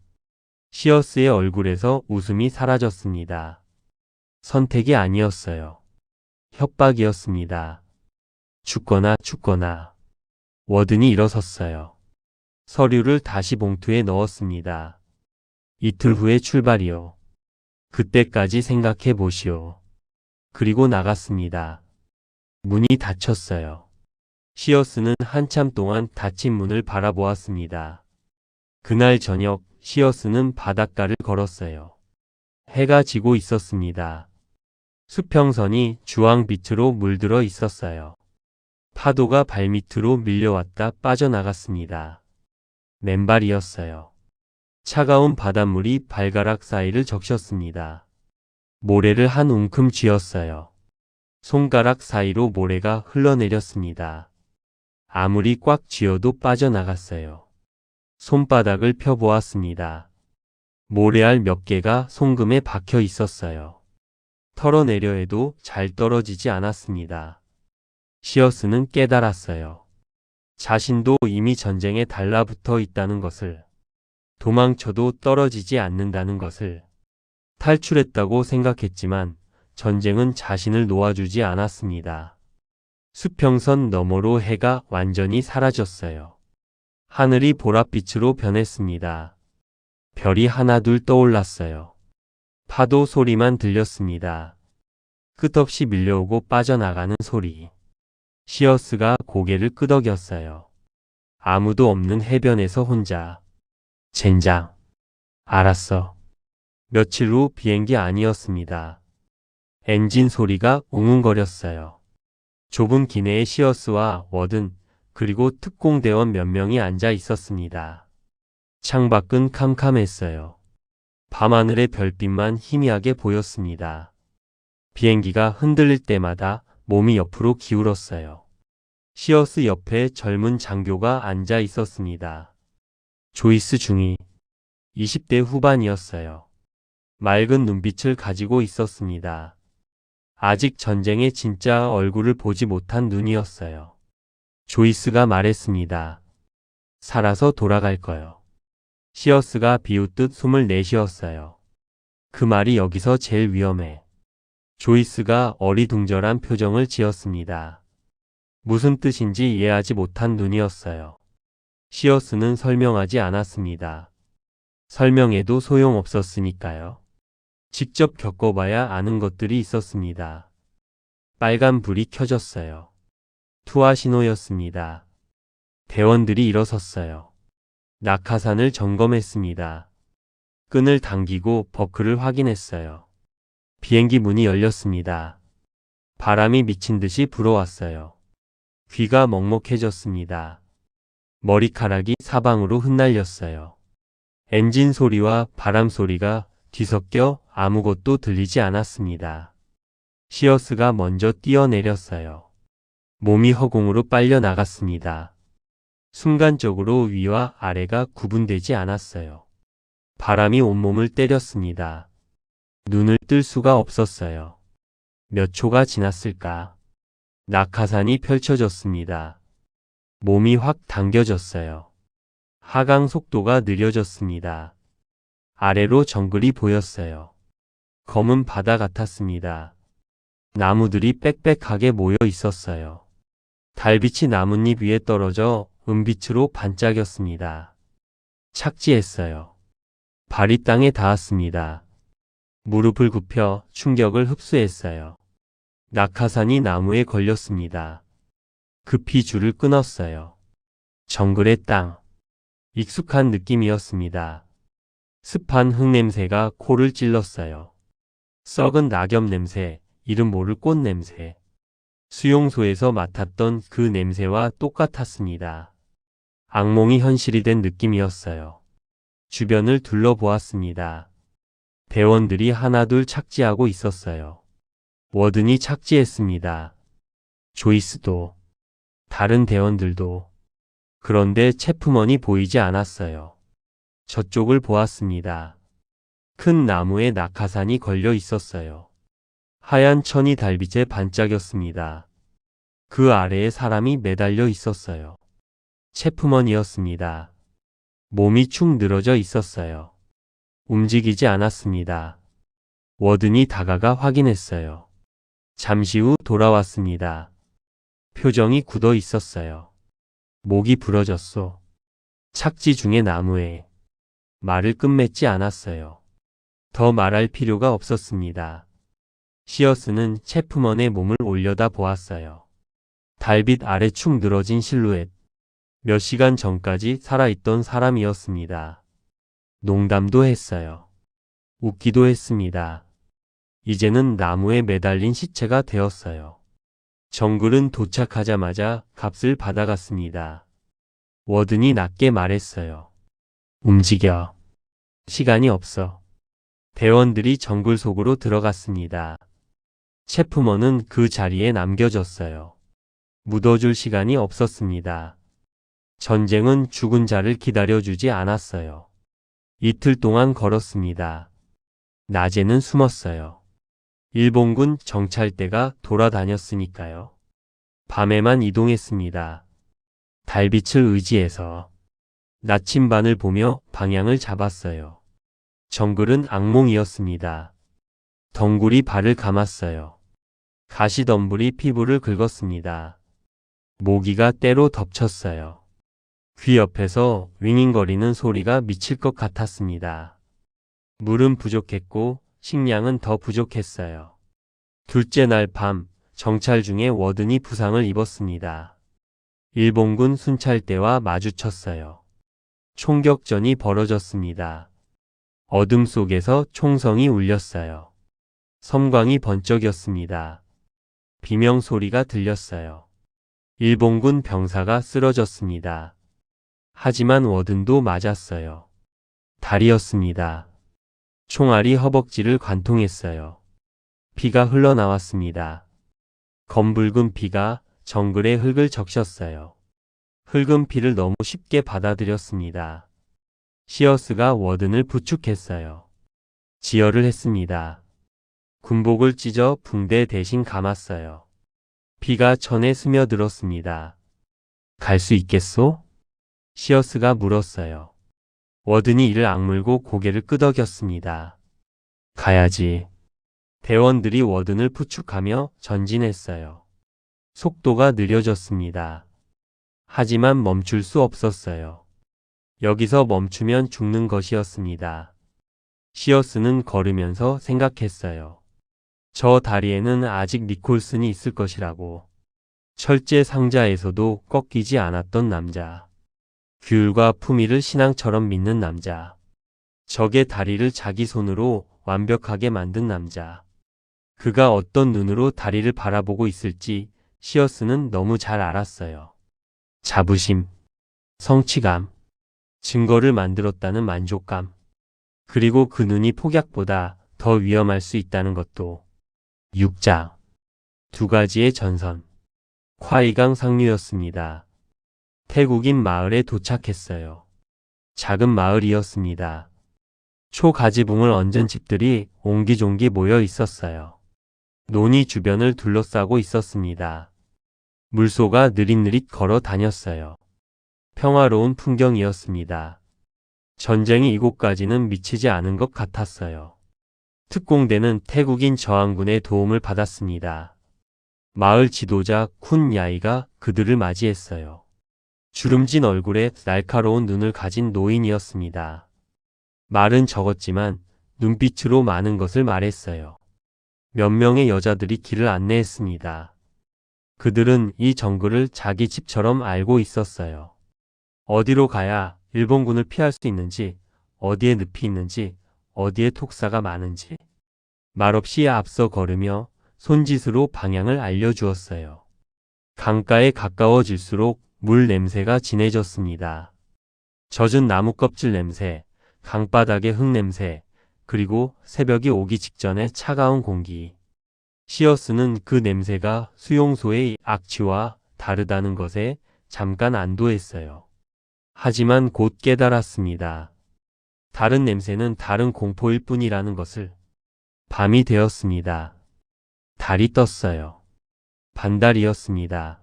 시어스의 얼굴에서 웃음이 사라졌습니다. 선택이 아니었어요. 협박이었습니다. 죽거나. 워든이 일어섰어요. 서류를 다시 봉투에 넣었습니다. 이틀 후에 출발이요. 그때까지 생각해 보시오. 그리고 나갔습니다. 문이 닫혔어요. 시어스는 한참 동안 닫힌 문을 바라보았습니다. 그날 저녁 시어스는 바닷가를 걸었어요. 해가 지고 있었습니다. 수평선이 주황빛으로 물들어 있었어요. 파도가 발밑으로 밀려왔다 빠져나갔습니다. 맨발이었어요. 차가운 바닷물이 발가락 사이를 적셨습니다. 모래를 한 움큼 쥐었어요. 손가락 사이로 모래가 흘러내렸습니다. 아무리 꽉 쥐어도 빠져나갔어요. 손바닥을 펴보았습니다. 모래알 몇 개가 송금에 박혀 있었어요. 털어내려 해도 잘 떨어지지 않았습니다. 시어스는 깨달았어요. 자신도 이미 전쟁에 달라붙어 있다는 것을, 도망쳐도 떨어지지 않는다는 것을. 탈출했다고 생각했지만 전쟁은 자신을 놓아주지 않았습니다. 수평선 너머로 해가 완전히 사라졌어요. 하늘이 보랏빛으로 변했습니다. 별이 하나둘 떠올랐어요. 파도 소리만 들렸습니다. 끝없이 밀려오고 빠져나가는 소리. 시어스가 고개를 끄덕였어요. 아무도 없는 해변에서 혼자. 젠장. 알았어. 며칠 후 비행기 아니었습니다. 엔진 소리가 웅웅거렸어요. 좁은 기내에 시어스와 워든 그리고 특공대원 몇 명이 앉아 있었습니다. 창밖은 캄캄했어요. 밤하늘의 별빛만 희미하게 보였습니다. 비행기가 흔들릴 때마다 몸이 옆으로 기울었어요. 시어스 옆에 젊은 장교가 앉아 있었습니다. 조이스 중위. 20대 후반이었어요. 맑은 눈빛을 가지고 있었습니다. 아직 전쟁의 진짜 얼굴을 보지 못한 눈이었어요. 조이스가 말했습니다. 살아서 돌아갈 거요. 시어스가 비웃듯 숨을 내쉬었어요. 그 말이 여기서 제일 위험해. 조이스가 어리둥절한 표정을 지었습니다. 무슨 뜻인지 이해하지 못한 눈이었어요. 시어스는 설명하지 않았습니다. 설명해도 소용없었으니까요. 직접 겪어봐야 아는 것들이 있었습니다. 빨간 불이 켜졌어요. 투하 신호였습니다. 대원들이 일어섰어요. 낙하산을 점검했습니다. 끈을 당기고 버클을 확인했어요. 비행기 문이 열렸습니다. 바람이 미친 듯이 불어왔어요. 귀가 먹먹해졌습니다. 머리카락이 사방으로 흩날렸어요. 엔진 소리와 바람 소리가 뒤섞여 아무것도 들리지 않았습니다. 시어스가 먼저 뛰어내렸어요. 몸이 허공으로 빨려 나갔습니다. 순간적으로 위와 아래가 구분되지 않았어요. 바람이 온몸을 때렸습니다. 눈을 뜰 수가 없었어요. 몇 초가 지났을까? 낙하산이 펼쳐졌습니다. 몸이 확 당겨졌어요. 하강 속도가 느려졌습니다. 아래로 정글이 보였어요. 검은 바다 같았습니다. 나무들이 빽빽하게 모여 있었어요. 달빛이 나뭇잎 위에 떨어져 은빛으로 반짝였습니다. 착지했어요. 발이 땅에 닿았습니다. 무릎을 굽혀 충격을 흡수했어요. 낙하산이 나무에 걸렸습니다. 급히 줄을 끊었어요. 정글의 땅. 익숙한 느낌이었습니다. 습한 흙냄새가 코를 찔렀어요. 썩은 낙엽 냄새, 이름 모를 꽃 냄새. 수용소에서 맡았던 그 냄새와 똑같았습니다. 악몽이 현실이 된 느낌이었어요. 주변을 둘러보았습니다. 대원들이 하나둘 착지하고 있었어요. 워든이 착지했습니다. 조이스도, 다른 대원들도. 그런데 체프먼이 보이지 않았어요. 저쪽을 보았습니다. 큰 나무에 낙하산이 걸려 있었어요. 하얀 천이 달빛에 반짝였습니다. 그 아래에 사람이 매달려 있었어요. 체프먼이었습니다. 몸이 축 늘어져 있었어요. 움직이지 않았습니다. 워든이 다가가 확인했어요. 잠시 후 돌아왔습니다. 표정이 굳어 있었어요. 목이 부러졌소. 착지 중의 나무에 말을 끝맺지 않았어요. 더 말할 필요가 없었습니다. 시어스는 체프먼의 몸을 올려다 보았어요. 달빛 아래 축 늘어진 실루엣. 몇 시간 전까지 살아있던 사람이었습니다. 농담도 했어요. 웃기도 했습니다. 이제는 나무에 매달린 시체가 되었어요. 정글은 도착하자마자 값을 받아갔습니다. 워든이 낮게 말했어요. 움직여. 시간이 없어. 대원들이 정글 속으로 들어갔습니다. 체프먼은 그 자리에 남겨졌어요. 묻어줄 시간이 없었습니다. 전쟁은 죽은 자를 기다려주지 않았어요. 이틀 동안 걸었습니다. 낮에는 숨었어요. 일본군 정찰대가 돌아다녔으니까요. 밤에만 이동했습니다. 달빛을 의지해서 나침반을 보며 방향을 잡았어요. 정글은 악몽이었습니다. 덩굴이 발을 감았어요. 가시덤불이 피부를 긁었습니다. 모기가 때로 덮쳤어요. 귀 옆에서 윙윙거리는 소리가 미칠 것 같았습니다. 물은 부족했고 식량은 더 부족했어요. 둘째 날 밤 정찰 중에 워든이 부상을 입었습니다. 일본군 순찰대와 마주쳤어요. 총격전이 벌어졌습니다. 어둠 속에서 총성이 울렸어요. 섬광이 번쩍였습니다. 비명 소리가 들렸어요. 일본군 병사가 쓰러졌습니다. 하지만 워든도 맞았어요. 달이었습니다. 총알이 허벅지를 관통했어요. 피가 흘러나왔습니다. 검붉은 피가 정글의 흙을 적셨어요. 흙은 피를 너무 쉽게 받아들였습니다. 시어스가 워든을 부축했어요. 지혈을 했습니다. 군복을 찢어 붕대 대신 감았어요. 피가 천에 스며들었습니다. 갈 수 있겠소? 시어스가 물었어요. 워든이 이를 악물고 고개를 끄덕였습니다. 가야지. 대원들이 워든을 부축하며 전진했어요. 속도가 느려졌습니다. 하지만 멈출 수 없었어요. 여기서 멈추면 죽는 것이었습니다. 시어스는 걸으면서 생각했어요. 저 다리에는 아직 니콜슨이 있을 것이라고. 철제 상자에서도 꺾이지 않았던 남자. 규율과 품위를 신앙처럼 믿는 남자. 적의 다리를 자기 손으로 완벽하게 만든 남자. 그가 어떤 눈으로 다리를 바라보고 있을지 시어스는 너무 잘 알았어요. 자부심, 성취감, 증거를 만들었다는 만족감. 그리고 그 눈이 폭약보다 더 위험할 수 있다는 것도. 6장. 두 가지의 전선. 콰이강 상류였습니다. 태국인 마을에 도착했어요. 작은 마을이었습니다. 초가지붕을 얹은 집들이 옹기종기 모여 있었어요. 논이 주변을 둘러싸고 있었습니다. 물소가 느릿느릿 걸어 다녔어요. 평화로운 풍경이었습니다. 전쟁이 이곳까지는 미치지 않은 것 같았어요. 특공대는 태국인 저항군의 도움을 받았습니다. 마을 지도자 쿤 야이가 그들을 맞이했어요. 주름진 얼굴에 날카로운 눈을 가진 노인이었습니다. 말은 적었지만 눈빛으로 많은 것을 말했어요. 몇 명의 여자들이 길을 안내했습니다. 그들은 이 정글을 자기 집처럼 알고 있었어요. 어디로 가야 일본군을 피할 수 있는지, 어디에 늪이 있는지, 어디에 톡사가 많은지. 말없이 앞서 걸으며 손짓으로 방향을 알려주었어요. 강가에 가까워질수록 물 냄새가 진해졌습니다. 젖은 나무 껍질 냄새, 강바닥의 흙 냄새, 그리고 새벽이 오기 직전의 차가운 공기. 시어스는 그 냄새가 수용소의 악취와 다르다는 것에 잠깐 안도했어요. 하지만 곧 깨달았습니다. 다른 냄새는 다른 공포일 뿐이라는 것을. 밤이 되었습니다. 달이 떴어요. 반달이었습니다.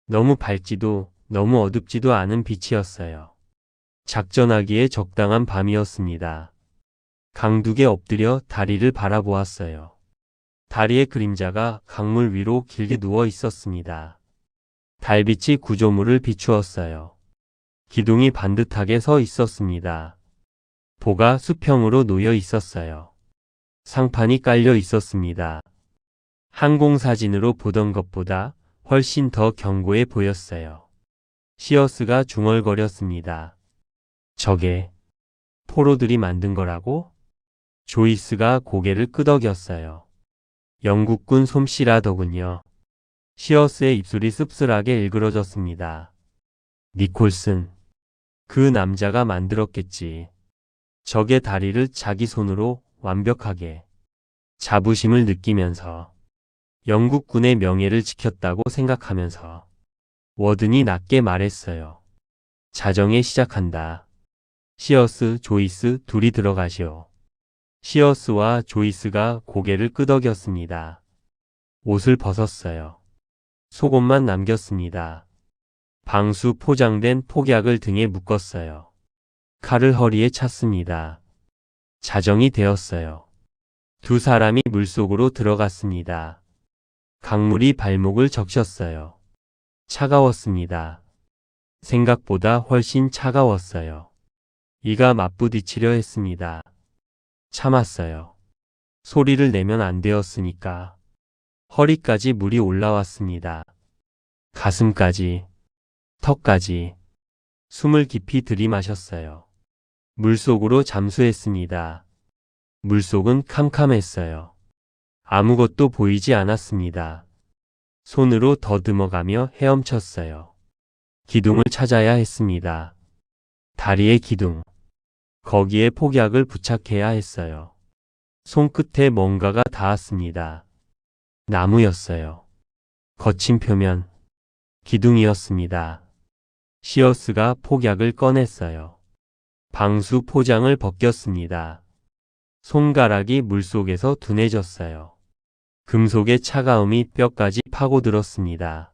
너무 밝지도 너무 어둡지도 않은 빛이었어요. 작전하기에 적당한 밤이었습니다. 강둑에 엎드려 다리를 바라보았어요. 다리의 그림자가 강물 위로 길게 누워 있었습니다. 달빛이 구조물을 비추었어요. 기둥이 반듯하게 서 있었습니다. 보가 수평으로 놓여 있었어요. 상판이 깔려 있었습니다. 항공사진으로 보던 것보다 훨씬 더 견고해 보였어요. 시어스가 중얼거렸습니다. 저게 포로들이 만든 거라고? 조이스가 고개를 끄덕였어요. 영국군 솜씨라더군요. 시어스의 입술이 씁쓸하게 일그러졌습니다. 니콜슨. 그 남자가 만들었겠지. 적의 다리를 자기 손으로 완벽하게. 자부심을 느끼면서 영국군의 명예를 지켰다고 생각하면서 워든이 낮게 말했어요. 자정에 시작한다. 시어스, 조이스 둘이 들어가시오. 시어스와 조이스가 고개를 끄덕였습니다. 옷을 벗었어요. 속옷만 남겼습니다. 방수 포장된 폭약을 등에 묶었어요. 칼을 허리에 찼습니다. 자정이 되었어요. 두 사람이 물속으로 들어갔습니다. 강물이 발목을 적셨어요. 차가웠습니다. 생각보다 훨씬 차가웠어요. 이가 맞부딪히려 했습니다. 참았어요. 소리를 내면 안 되었으니까. 허리까지 물이 올라왔습니다. 가슴까지, 턱까지. 숨을 깊이 들이마셨어요. 물속으로 잠수했습니다. 물속은 캄캄했어요. 아무것도 보이지 않았습니다. 손으로 더듬어가며 헤엄쳤어요. 기둥을 찾아야 했습니다. 다리의 기둥. 거기에 폭약을 부착해야 했어요. 손끝에 뭔가가 닿았습니다. 나무였어요. 거친 표면. 기둥이었습니다. 시어스가 폭약을 꺼냈어요. 방수 포장을 벗겼습니다. 손가락이 물속에서 둔해졌어요. 금속의 차가움이 뼈까지 파고들었습니다.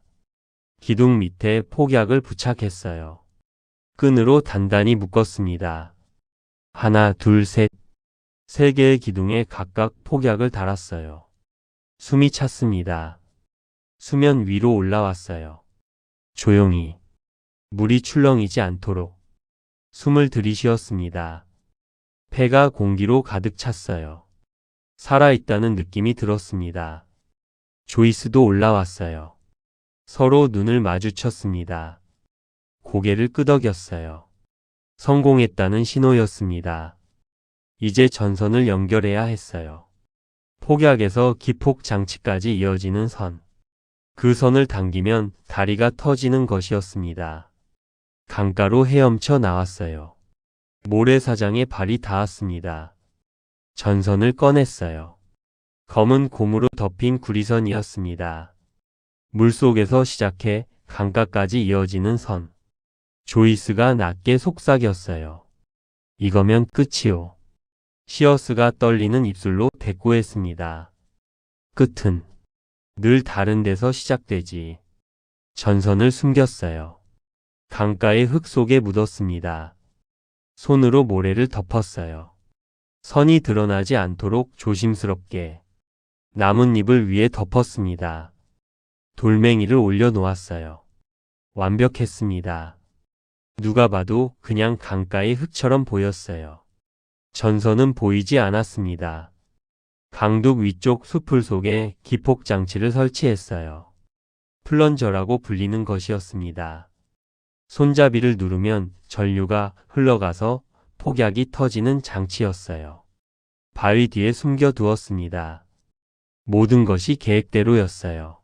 기둥 밑에 폭약을 부착했어요. 끈으로 단단히 묶었습니다. 하나, 둘, 셋. 세 개의 기둥에 각각 폭약을 달았어요. 숨이 찼습니다. 수면 위로 올라왔어요. 조용히. 물이 출렁이지 않도록. 숨을 들이쉬었습니다. 폐가 공기로 가득 찼어요. 살아있다는 느낌이 들었습니다. 조이스도 올라왔어요. 서로 눈을 마주쳤습니다. 고개를 끄덕였어요. 성공했다는 신호였습니다. 이제 전선을 연결해야 했어요. 폭약에서 기폭 장치까지 이어지는 선. 그 선을 당기면 다리가 터지는 것이었습니다. 강가로 헤엄쳐 나왔어요. 모래사장에 발이 닿았습니다. 전선을 꺼냈어요. 검은 고무로 덮인 구리선이었습니다. 물속에서 시작해 강가까지 이어지는 선. 조이스가 낮게 속삭였어요. 이거면 끝이오. 시어스가 떨리는 입술로 대꾸했습니다. 끝은 늘 다른 데서 시작되지. 전선을 숨겼어요. 강가의 흙 속에 묻었습니다. 손으로 모래를 덮었어요. 선이 드러나지 않도록 조심스럽게 나뭇잎을 위에 덮었습니다. 돌멩이를 올려놓았어요. 완벽했습니다. 누가 봐도 그냥 강가의 흙처럼 보였어요. 전선은 보이지 않았습니다. 강둑 위쪽 수풀 속에 기폭장치를 설치했어요. 플런저라고 불리는 것이었습니다. 손잡이를 누르면 전류가 흘러가서 폭약이 터지는 장치였어요. 바위 뒤에 숨겨두었습니다. 모든 것이 계획대로였어요.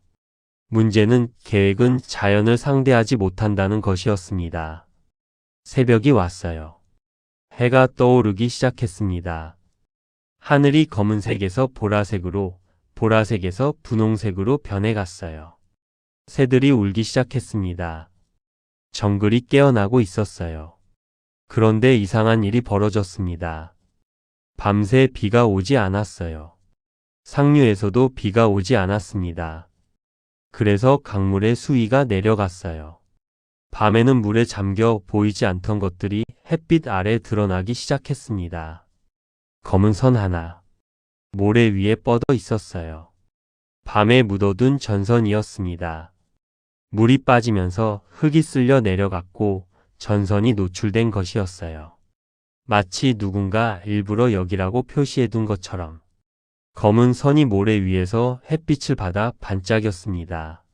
문제는 계획은 자연을 상대하지 못한다는 것이었습니다. 새벽이 왔어요. 해가 떠오르기 시작했습니다. 하늘이 검은색에서 보라색으로, 보라색에서 분홍색으로 변해갔어요. 새들이 울기 시작했습니다. 정글이 깨어나고 있었어요. 그런데 이상한 일이 벌어졌습니다. 밤새 비가 오지 않았어요. 상류에서도 비가 오지 않았습니다. 그래서 강물의 수위가 내려갔어요. 밤에는 물에 잠겨 보이지 않던 것들이 햇빛 아래 드러나기 시작했습니다. 검은 선 하나. 모래 위에 뻗어 있었어요. 밤에 묻어둔 전선이었습니다. 물이 빠지면서 흙이 쓸려 내려갔고 전선이 노출된 것이었어요. 마치 누군가 일부러 여기라고 표시해둔 것처럼. 검은 선이 모래 위에서 햇빛을 받아 반짝였습니다.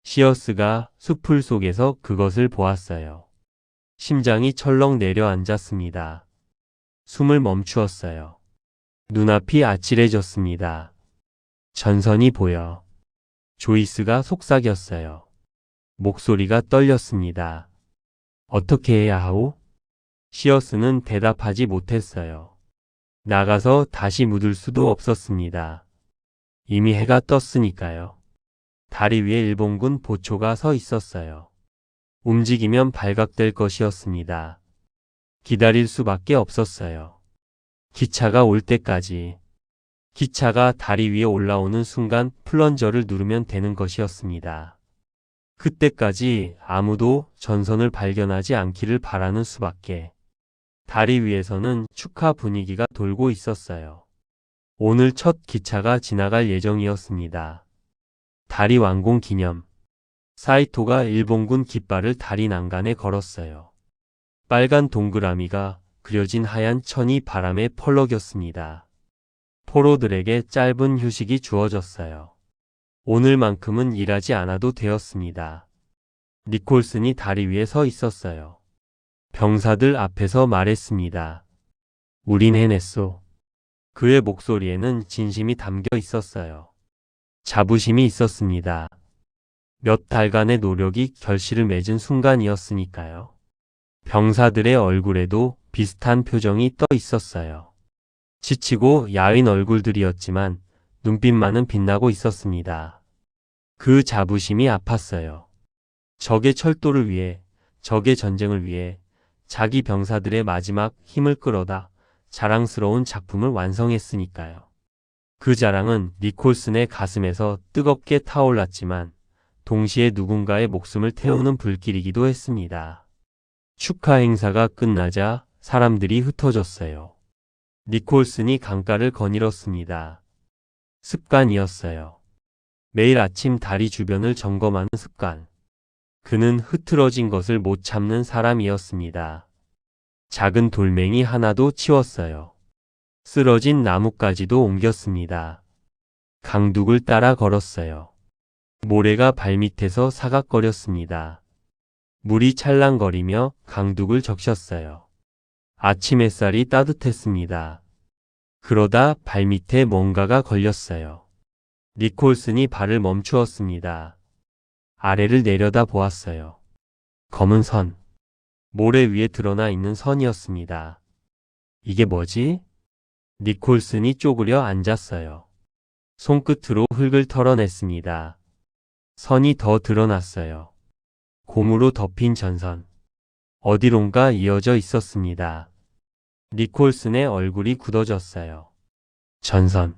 시어스가 숲풀 속에서 그것을 보았어요. 심장이 철렁 내려앉았습니다. 숨을 멈추었어요. 눈앞이 아찔해졌습니다. 전선이 보여. 조이스가 속삭였어요. 목소리가 떨렸습니다. 어떻게 해야 하오? 시어스는 대답하지 못했어요. 나가서 다시 묻을 수도 없었습니다. 이미 해가 떴으니까요. 다리 위에 일본군 보초가 서 있었어요. 움직이면 발각될 것이었습니다. 기다릴 수밖에 없었어요. 기차가 올 때까지. 기차가 다리 위에 올라오는 순간 플런저를 누르면 되는 것이었습니다. 그때까지 아무도 전선을 발견하지 않기를 바라는 수밖에. 다리 위에서는 축하 분위기가 돌고 있었어요. 오늘 첫 기차가 지나갈 예정이었습니다. 다리 완공 기념. 사이토가 일본군 깃발을 다리 난간에 걸었어요. 빨간 동그라미가 그려진 하얀 천이 바람에 펄럭였습니다. 포로들에게 짧은 휴식이 주어졌어요. 오늘만큼은 일하지 않아도 되었습니다. 니콜슨이 다리 위에 서 있었어요. 병사들 앞에서 말했습니다. 우린 해냈소. 그의 목소리에는 진심이 담겨 있었어요. 자부심이 있었습니다. 몇 달간의 노력이 결실을 맺은 순간이었으니까요. 병사들의 얼굴에도 비슷한 표정이 떠 있었어요. 지치고 야윈 얼굴들이었지만 눈빛만은 빛나고 있었습니다. 그 자부심이 아팠어요. 적의 철도를 위해, 적의 전쟁을 위해 자기 병사들의 마지막 힘을 끌어다 자랑스러운 작품을 완성했으니까요. 그 자랑은 니콜슨의 가슴에서 뜨겁게 타올랐지만 동시에 누군가의 목숨을 태우는 불길이기도 했습니다. 축하 행사가 끝나자 사람들이 흩어졌어요. 니콜슨이 강가를 거닐었습니다. 습관이었어요. 매일 아침 다리 주변을 점검하는 습관. 그는 흐트러진 것을 못 참는 사람이었습니다. 작은 돌멩이 하나도 치웠어요. 쓰러진 나뭇가지도 옮겼습니다. 강둑을 따라 걸었어요. 모래가 발밑에서 사각거렸습니다. 물이 찰랑거리며 강둑을 적셨어요. 아침 햇살이 따뜻했습니다. 그러다 발밑에 뭔가가 걸렸어요. 니콜슨이 발을 멈추었습니다. 아래를 내려다 보았어요. 검은 선. 모래 위에 드러나 있는 선이었습니다. 이게 뭐지? 니콜슨이 쪼그려 앉았어요. 손끝으로 흙을 털어냈습니다. 선이 더 드러났어요. 고무로 덮인 전선. 어디론가 이어져 있었습니다. 니콜슨의 얼굴이 굳어졌어요. 전선.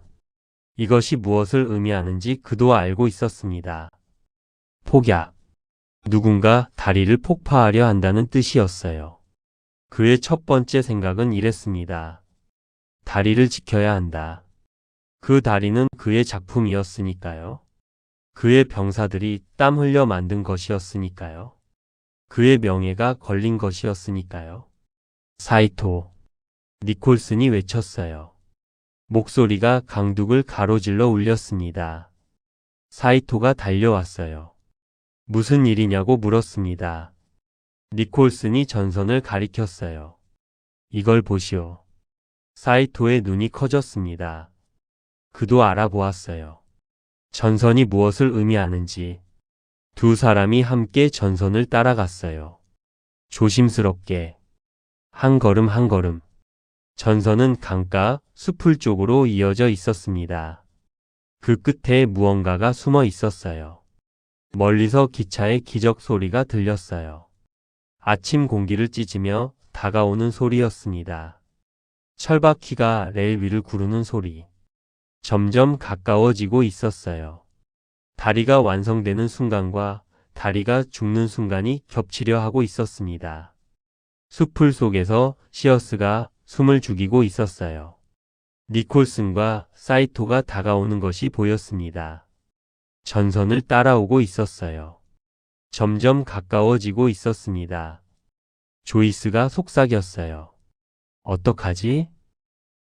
이것이 무엇을 의미하는지 그도 알고 있었습니다. 폭약. 누군가 다리를 폭파하려 한다는 뜻이었어요. 그의 첫 번째 생각은 이랬습니다. 다리를 지켜야 한다. 그 다리는 그의 작품이었으니까요. 그의 병사들이 땀 흘려 만든 것이었으니까요. 그의 명예가 걸린 것이었으니까요. 사이토. 니콜슨이 외쳤어요. 목소리가 강둑을 가로질러 울렸습니다. 사이토가 달려왔어요. 무슨 일이냐고 물었습니다. 니콜슨이 전선을 가리켰어요. 이걸 보시오. 사이토의 눈이 커졌습니다. 그도 알아보았어요. 전선이 무엇을 의미하는지. 두 사람이 함께 전선을 따라갔어요. 조심스럽게. 한 걸음 한 걸음. 전선은 강가, 숲풀 쪽으로 이어져 있었습니다. 그 끝에 무언가가 숨어 있었어요. 멀리서 기차의 기적 소리가 들렸어요. 아침 공기를 찢으며 다가오는 소리였습니다. 철바퀴가 레일 위를 구르는 소리. 점점 가까워지고 있었어요. 다리가 완성되는 순간과 다리가 죽는 순간이 겹치려 하고 있었습니다. 숲풀 속에서 시어스가 숨을 죽이고 있었어요. 니콜슨과 사이토가 다가오는 것이 보였습니다. 전선을 따라오고 있었어요. 점점 가까워지고 있었습니다. 조이스가 속삭였어요. 어떡하지?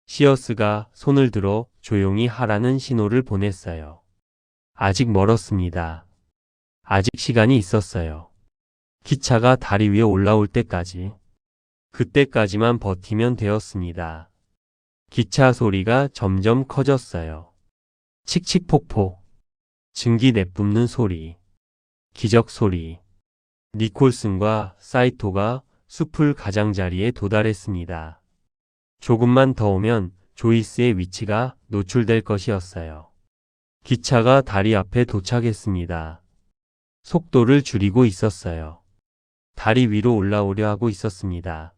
시어스가 손을 들어 조용히 하라는 신호를 보냈어요. 아직 멀었습니다. 아직 시간이 있었어요. 기차가 다리 위에 올라올 때까지. 그때까지만 버티면 되었습니다. 기차 소리가 점점 커졌어요. 칙칙폭폭. 증기 내뿜는 소리. 기적 소리. 니콜슨과 사이토가 숲풀 가장자리에 도달했습니다. 조금만 더 오면 조이스의 위치가 노출될 것이었어요. 기차가 다리 앞에 도착했습니다. 속도를 줄이고 있었어요. 다리 위로 올라오려 하고 있었습니다.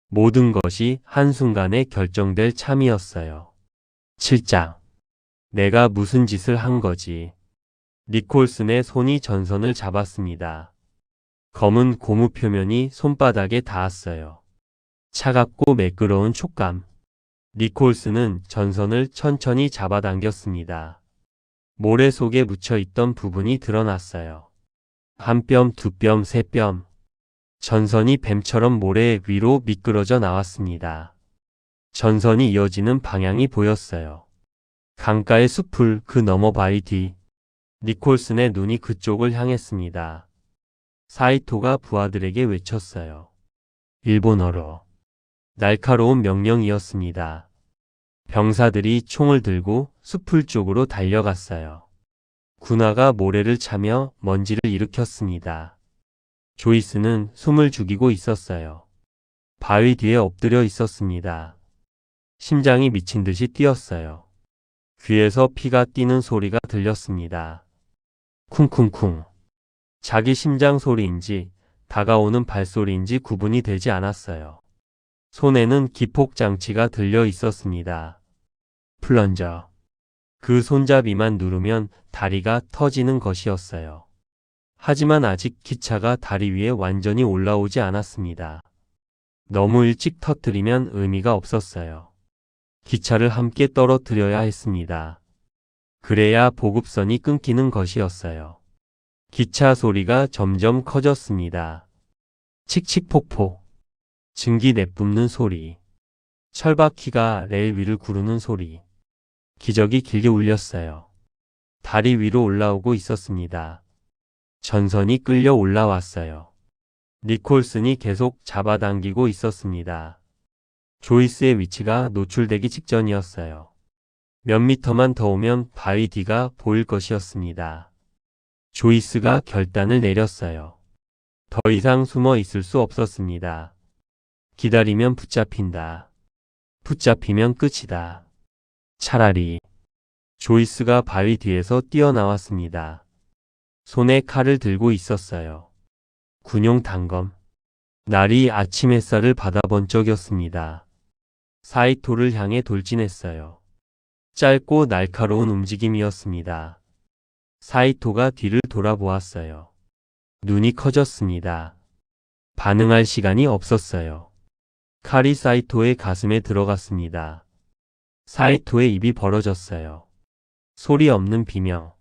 모든 것이 한순간에 결정될 참이었어요. 7장. 내가 무슨 짓을 한 거지? 니콜슨의 손이 전선을 잡았습니다. 검은 고무 표면이 손바닥에 닿았어요. 차갑고 매끄러운 촉감. 니콜슨은 전선을 천천히 잡아당겼습니다. 모래 속에 묻혀있던 부분이 드러났어요. 한 뼘, 두 뼘, 세 뼘. 전선이 뱀처럼 모래 위로 미끄러져 나왔습니다. 전선이 이어지는 방향이 보였어요. 강가의 숲을 그 너머 바위 뒤. 니콜슨의 눈이 그쪽을 향했습니다. 사이토가 부하들에게 외쳤어요. 일본어로. 날카로운 명령이었습니다. 병사들이 총을 들고 숲을 쪽으로 달려갔어요. 군화가 모래를 차며 먼지를 일으켰습니다. 조이스는 숨을 죽이고 있었어요. 바위 뒤에 엎드려 있었습니다. 심장이 미친 듯이 뛰었어요. 귀에서 피가 뛰는 소리가 들렸습니다. 쿵쿵쿵. 자기 심장 소리인지 다가오는 발소리인지 구분이 되지 않았어요. 손에는 기폭장치가 들려 있었습니다. 플런저. 그 손잡이만 누르면 다리가 터지는 것이었어요. 하지만 아직 기차가 다리 위에 완전히 올라오지 않았습니다. 너무 일찍 터뜨리면 의미가 없었어요. 기차를 함께 떨어뜨려야 했습니다. 그래야 보급선이 끊기는 것이었어요. 기차 소리가 점점 커졌습니다. 칙칙폭폭. 증기 내뿜는 소리. 철바퀴가 레일 위를 구르는 소리. 기적이 길게 울렸어요. 다리 위로 올라오고 있었습니다. 전선이 끌려 올라왔어요. 니콜슨이 계속 잡아당기고 있었습니다. 조이스의 위치가 노출되기 직전이었어요. 몇 미터만 더 오면 바위 뒤가 보일 것이었습니다. 조이스가 결단을 내렸어요. 더 이상 숨어 있을 수 없었습니다. 기다리면 붙잡힌다. 붙잡히면 끝이다. 차라리. 조이스가 바위 뒤에서 뛰어나왔습니다. 손에 칼을 들고 있었어요. 군용 단검. 날이 아침 햇살을 받아 번쩍였습니다. 사이토를 향해 돌진했어요. 짧고 날카로운 움직임이었습니다. 사이토가 뒤를 돌아보았어요. 눈이 커졌습니다. 반응할 시간이 없었어요. 칼이 사이토의 가슴에 들어갔습니다. 사이토의 입이 벌어졌어요. 소리 없는 비명.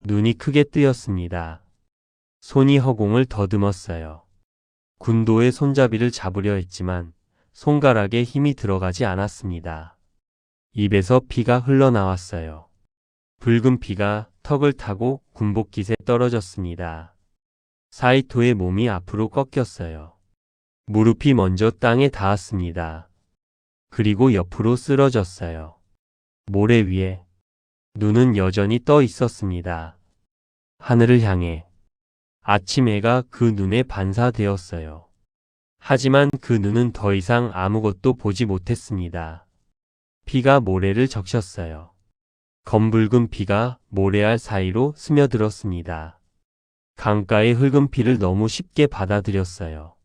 눈이 크게 뜨였습니다. 손이 허공을 더듬었어요. 군도의 손잡이를 잡으려 했지만 손가락에 힘이 들어가지 않았습니다. 입에서 피가 흘러나왔어요. 붉은 피가 턱을 타고 군복깃에 떨어졌습니다. 사이토의 몸이 앞으로 꺾였어요. 무릎이 먼저 땅에 닿았습니다. 그리고 옆으로 쓰러졌어요. 모래 위에 눈은 여전히 떠 있었습니다. 하늘을 향해 아침 해가 그 눈에 반사되었어요. 하지만 그 눈은 더 이상 아무것도 보지 못했습니다. 피가 모래를 적셨어요. 검붉은 피가 모래알 사이로 스며들었습니다. 강가의 흙은 피를 너무 쉽게 받아들였어요.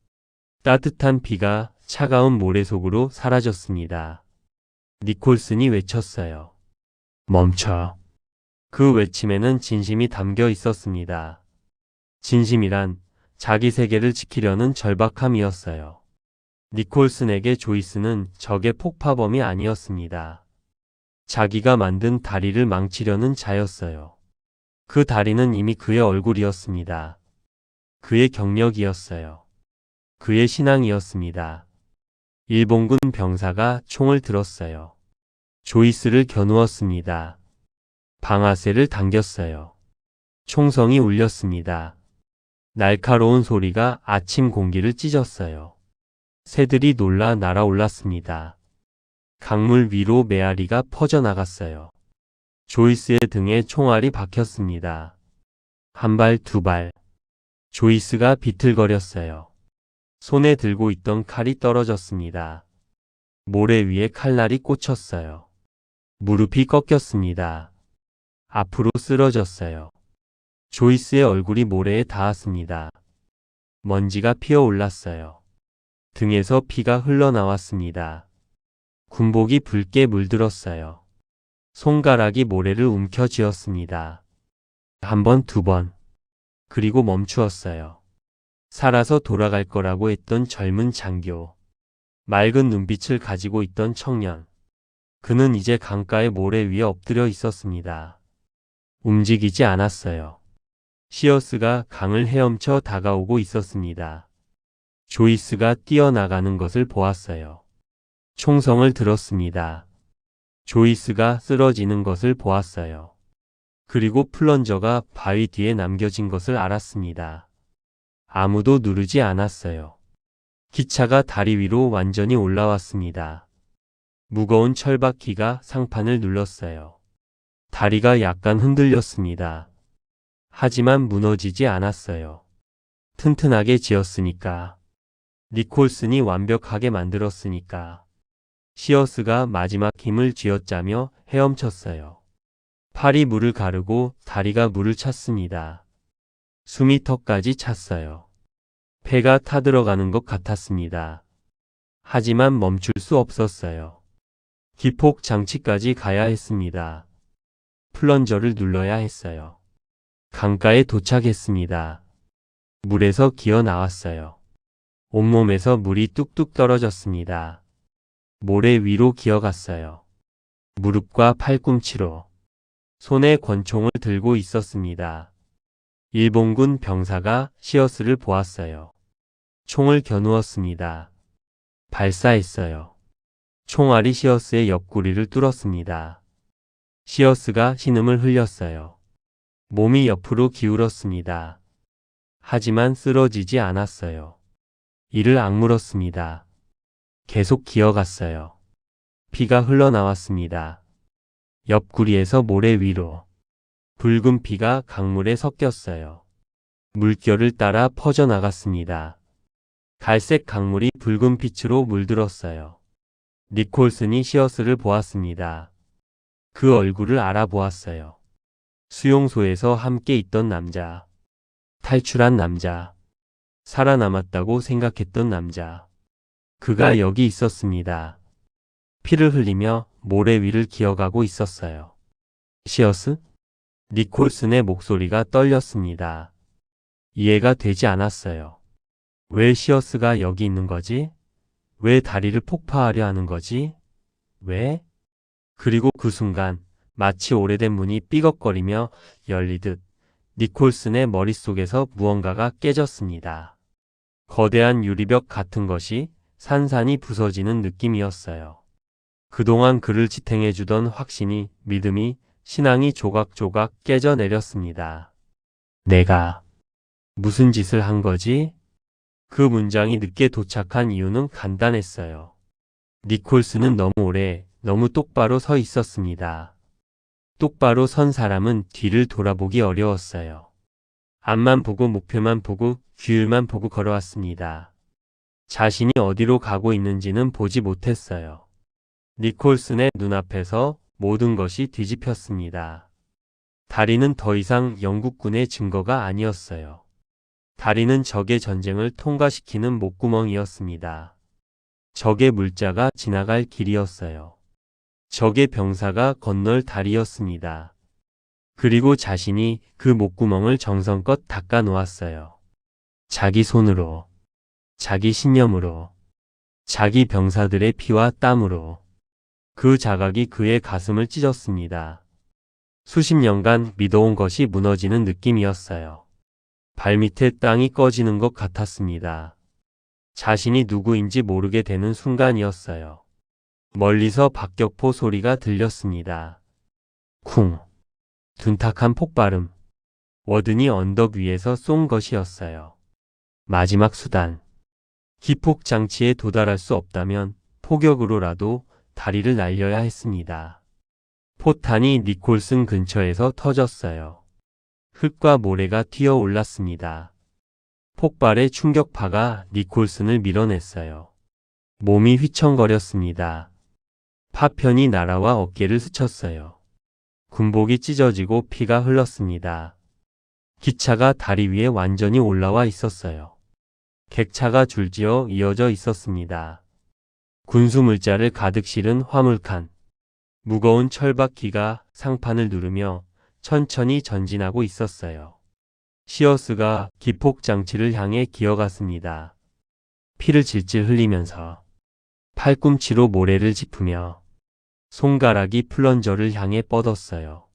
따뜻한 피가 차가운 모래 속으로 사라졌습니다. 니콜슨이 외쳤어요. 멈춰. 그 외침에는 진심이 담겨 있었습니다. 진심이란 자기 세계를 지키려는 절박함이었어요. 니콜슨에게 조이스는 적의 폭파범이 아니었습니다. 자기가 만든 다리를 망치려는 자였어요. 그 다리는 이미 그의 얼굴이었습니다. 그의 경력이었어요. 그의 신앙이었습니다. 일본군 병사가 총을 들었어요. 조이스를 겨누었습니다. 방아쇠를 당겼어요. 총성이 울렸습니다. 날카로운 소리가 아침 공기를 찢었어요. 새들이 놀라 날아올랐습니다. 강물 위로 메아리가 퍼져나갔어요. 조이스의 등에 총알이 박혔습니다. 한 발, 두 발. 조이스가 비틀거렸어요. 손에 들고 있던 칼이 떨어졌습니다. 모래 위에 칼날이 꽂혔어요. 무릎이 꺾였습니다. 앞으로 쓰러졌어요. 조이스의 얼굴이 모래에 닿았습니다. 먼지가 피어올랐어요. 등에서 피가 흘러나왔습니다. 군복이 붉게 물들었어요. 손가락이 모래를 움켜쥐었습니다. 한 번, 두 번. 그리고 멈추었어요. 살아서 돌아갈 거라고 했던 젊은 장교. 맑은 눈빛을 가지고 있던 청년. 그는 이제 강가의 모래 위에 엎드려 있었습니다. 움직이지 않았어요. 시어스가 강을 헤엄쳐 다가오고 있었습니다. 조이스가 뛰어나가는 것을 보았어요. 총성을 들었습니다. 조이스가 쓰러지는 것을 보았어요. 그리고 플런저가 바위 뒤에 남겨진 것을 알았습니다. 아무도 누르지 않았어요. 기차가 다리 위로 완전히 올라왔습니다. 무거운 철바퀴가 상판을 눌렀어요. 다리가 약간 흔들렸습니다. 하지만 무너지지 않았어요. 튼튼하게 지었으니까. 니콜슨이 완벽하게 만들었으니까. 시어스가 마지막 힘을 쥐어짜며 헤엄쳤어요. 팔이 물을 가르고 다리가 물을 찼습니다. 숨이 턱까지 찼어요. 배가 타들어가는 것 같았습니다. 하지만 멈출 수 없었어요. 기폭 장치까지 가야 했습니다. 플런저를 눌러야 했어요. 강가에 도착했습니다. 물에서 기어 나왔어요. 온몸에서 물이 뚝뚝 떨어졌습니다. 모래 위로 기어갔어요. 무릎과 팔꿈치로. 손에 권총을 들고 있었습니다. 일본군 병사가 시어스를 보았어요. 총을 겨누었습니다. 발사했어요. 총알이 시어스의 옆구리를 뚫었습니다. 시어스가 신음을 흘렸어요. 몸이 옆으로 기울었습니다. 하지만 쓰러지지 않았어요. 이를 악물었습니다. 계속 기어갔어요. 피가 흘러나왔습니다. 옆구리에서 모래 위로. 붉은 피가 강물에 섞였어요. 물결을 따라 퍼져나갔습니다. 갈색 강물이 붉은 빛으로 물들었어요. 니콜슨이 시어스를 보았습니다. 그 얼굴을 알아보았어요. 수용소에서 함께 있던 남자. 탈출한 남자. 살아남았다고 생각했던 남자. 그가 여기 있었습니다. 피를 흘리며 모래 위를 기어가고 있었어요. 시어스? 니콜슨의 목소리가 떨렸습니다. 이해가 되지 않았어요. 왜 시어스가 여기 있는 거지? 왜 다리를 폭파하려 하는 거지? 왜? 그리고 그 순간 마치 오래된 문이 삐걱거리며 열리듯 니콜슨의 머릿속에서 무언가가 깨졌습니다. 거대한 유리벽 같은 것이 산산이 부서지는 느낌이었어요. 그동안 그를 지탱해주던 확신이, 믿음이, 신앙이 조각조각 깨져내렸습니다. 내가 무슨 짓을 한 거지? 그 문장이 늦게 도착한 이유는 간단했어요. 니콜슨은 너무 오래, 너무 똑바로 서 있었습니다. 똑바로 선 사람은 뒤를 돌아보기 어려웠어요. 앞만 보고 목표만 보고 규율만 보고 걸어왔습니다. 자신이 어디로 가고 있는지는 보지 못했어요. 니콜슨의 눈앞에서 모든 것이 뒤집혔습니다. 다리는 더 이상 영국군의 증거가 아니었어요. 다리는 적의 전쟁을 통과시키는 목구멍이었습니다. 적의 물자가 지나갈 길이었어요. 적의 병사가 건널 다리였습니다. 그리고 자신이 그 목구멍을 정성껏 닦아 놓았어요. 자기 손으로, 자기 신념으로, 자기 병사들의 피와 땀으로. 그 자각이 그의 가슴을 찢었습니다. 수십 년간 믿어온 것이 무너지는 느낌이었어요. 발밑에 땅이 꺼지는 것 같았습니다. 자신이 누구인지 모르게 되는 순간이었어요. 멀리서 박격포 소리가 들렸습니다. 쿵. 둔탁한 폭발음. 워든이 언덕 위에서 쏜 것이었어요. 마지막 수단. 기폭 장치에 도달할 수 없다면 포격으로라도 다리를 날려야 했습니다. 포탄이 니콜슨 근처에서 터졌어요. 흙과 모래가 튀어 올랐습니다. 폭발의 충격파가 니콜슨을 밀어냈어요. 몸이 휘청거렸습니다. 파편이 날아와 어깨를 스쳤어요. 군복이 찢어지고 피가 흘렀습니다. 기차가 다리 위에 완전히 올라와 있었어요. 객차가 줄지어 이어져 있었습니다. 군수 물자를 가득 실은 화물칸. 무거운 철바퀴가 상판을 누르며 천천히 전진하고 있었어요. 시어스가 기폭 장치를 향해 기어갔습니다. 피를 질질 흘리면서 팔꿈치로 모래를 짚으며 손가락이 플런저를 향해 뻗었어요.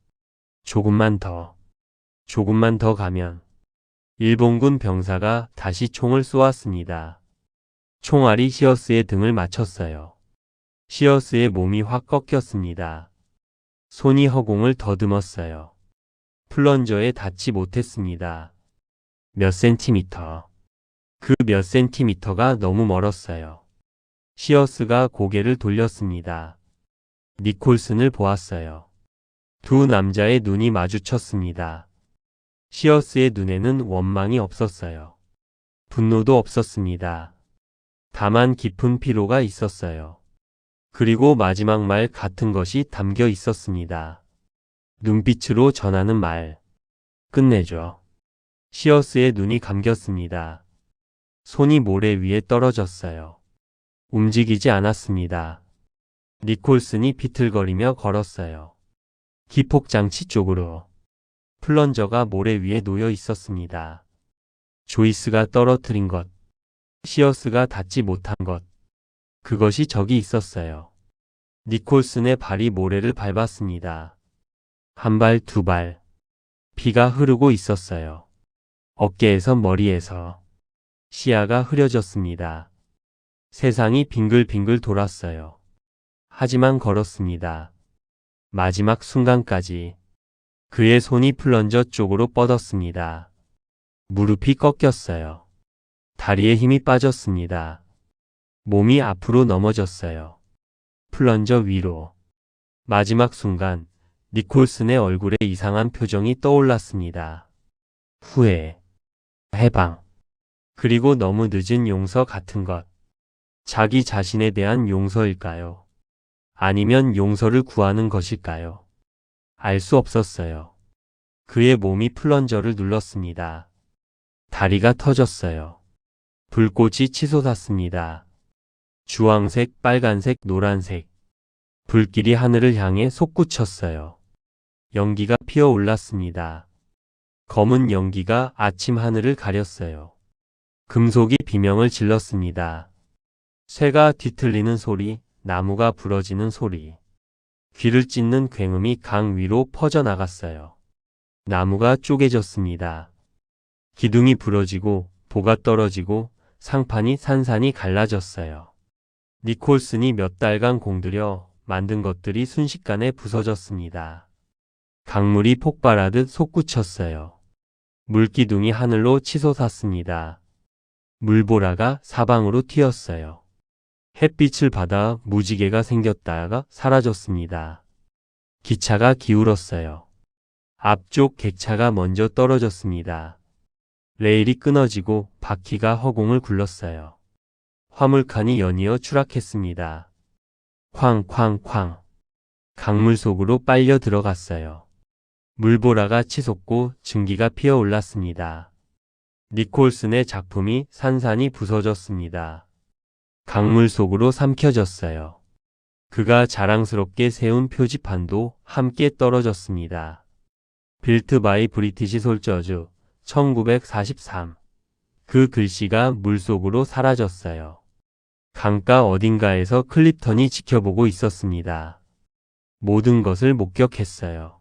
조금만 더 가면 일본군 병사가 다시 총을 쏘았습니다. 총알이 시어스의 등을 맞췄어요. 시어스의 몸이 확 꺾였습니다. 손이 허공을 더듬었어요. 플런저에 닿지 못했습니다. 몇 센티미터. 그 몇 센티미터가 너무 멀었어요. 시어스가 고개를 돌렸습니다. 니콜슨을 보았어요. 두 남자의 눈이 마주쳤습니다. 시어스의 눈에는 원망이 없었어요. 분노도 없었습니다. 다만 깊은 피로가 있었어요. 그리고 마지막 말 같은 것이 담겨 있었습니다. 눈빛으로 전하는 말. 끝내줘. 시어스의 눈이 감겼습니다. 손이 모래 위에 떨어졌어요. 움직이지 않았습니다. 니콜슨이 비틀거리며 걸었어요. 기폭장치 쪽으로. 플런저가 모래 위에 놓여 있었습니다. 조이스가 떨어뜨린 것. 시어스가 닿지 못한 것. 그것이 저기 있었어요. 니콜슨의 발이 모래를 밟았습니다. 한 발, 두 발. 피가 흐르고 있었어요. 어깨에서 머리에서. 시야가 흐려졌습니다. 세상이 빙글빙글 돌았어요. 하지만 걸었습니다. 마지막 순간까지. 그의 손이 플런저 쪽으로 뻗었습니다. 무릎이 꺾였어요. 다리에 힘이 빠졌습니다. 몸이 앞으로 넘어졌어요. 플런저 위로. 마지막 순간 니콜슨의 얼굴에 이상한 표정이 떠올랐습니다. 후회, 해방, 그리고 너무 늦은 용서 같은 것. 자기 자신에 대한 용서일까요? 아니면 용서를 구하는 것일까요? 알 수 없었어요. 그의 몸이 플런저를 눌렀습니다. 다리가 터졌어요. 불꽃이 치솟았습니다. 주황색, 빨간색, 노란색. 불길이 하늘을 향해 솟구쳤어요. 연기가 피어올랐습니다. 검은 연기가 아침 하늘을 가렸어요. 금속이 비명을 질렀습니다. 쇠가 뒤틀리는 소리, 나무가 부러지는 소리. 귀를 찢는 굉음이 강 위로 퍼져나갔어요. 나무가 쪼개졌습니다. 기둥이 부러지고 보가 떨어지고 상판이 산산이 갈라졌어요. 니콜슨이 몇 달간 공들여 만든 것들이 순식간에 부서졌습니다. 강물이 폭발하듯 솟구쳤어요. 물기둥이 하늘로 치솟았습니다. 물보라가 사방으로 튀었어요. 햇빛을 받아 무지개가 생겼다가 사라졌습니다. 기차가 기울었어요. 앞쪽 객차가 먼저 떨어졌습니다. 레일이 끊어지고 바퀴가 허공을 굴렀어요. 화물칸이 연이어 추락했습니다. 쾅쾅쾅. 강물 속으로 빨려 들어갔어요. 물보라가 치솟고 증기가 피어올랐습니다. 니콜슨의 작품이 산산이 부서졌습니다. 강물 속으로 삼켜졌어요. 그가 자랑스럽게 세운 표지판도 함께 떨어졌습니다. 빌트 바이 브리티시 솔저즈 1943. 그 글씨가 물속으로 사라졌어요. 강가 어딘가에서 클립턴이 지켜보고 있었습니다. 모든 것을 목격했어요.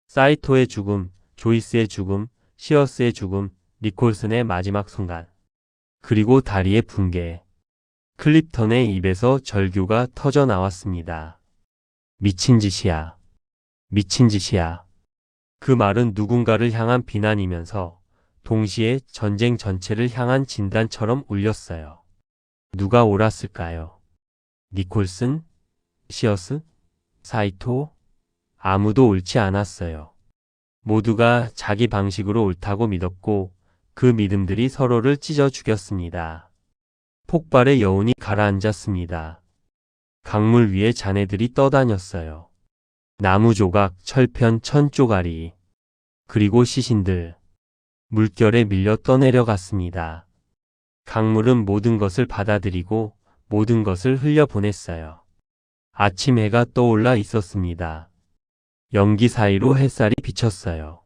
사이토의 죽음, 조이스의 죽음, 시어스의 죽음, 니콜슨의 마지막 순간. 그리고 다리의 붕괴. 클립턴의 입에서 절규가 터져 나왔습니다. 미친 짓이야. 미친 짓이야. 그 말은 누군가를 향한 비난이면서 동시에 전쟁 전체를 향한 진단처럼 울렸어요. 누가 옳았을까요? 니콜슨? 시어스? 사이토? 아무도 옳지 않았어요. 모두가 자기 방식으로 옳다고 믿었고 그 믿음들이 서로를 찢어 죽였습니다. 폭발의 여운이 가라앉았습니다. 강물 위에 잔해들이 떠다녔어요. 나무 조각, 철편, 천 쪼가리, 그리고 시신들. 물결에 밀려 떠내려갔습니다. 강물은 모든 것을 받아들이고 모든 것을 흘려보냈어요. 아침 해가 떠올라 있었습니다. 연기 사이로 햇살이 비쳤어요.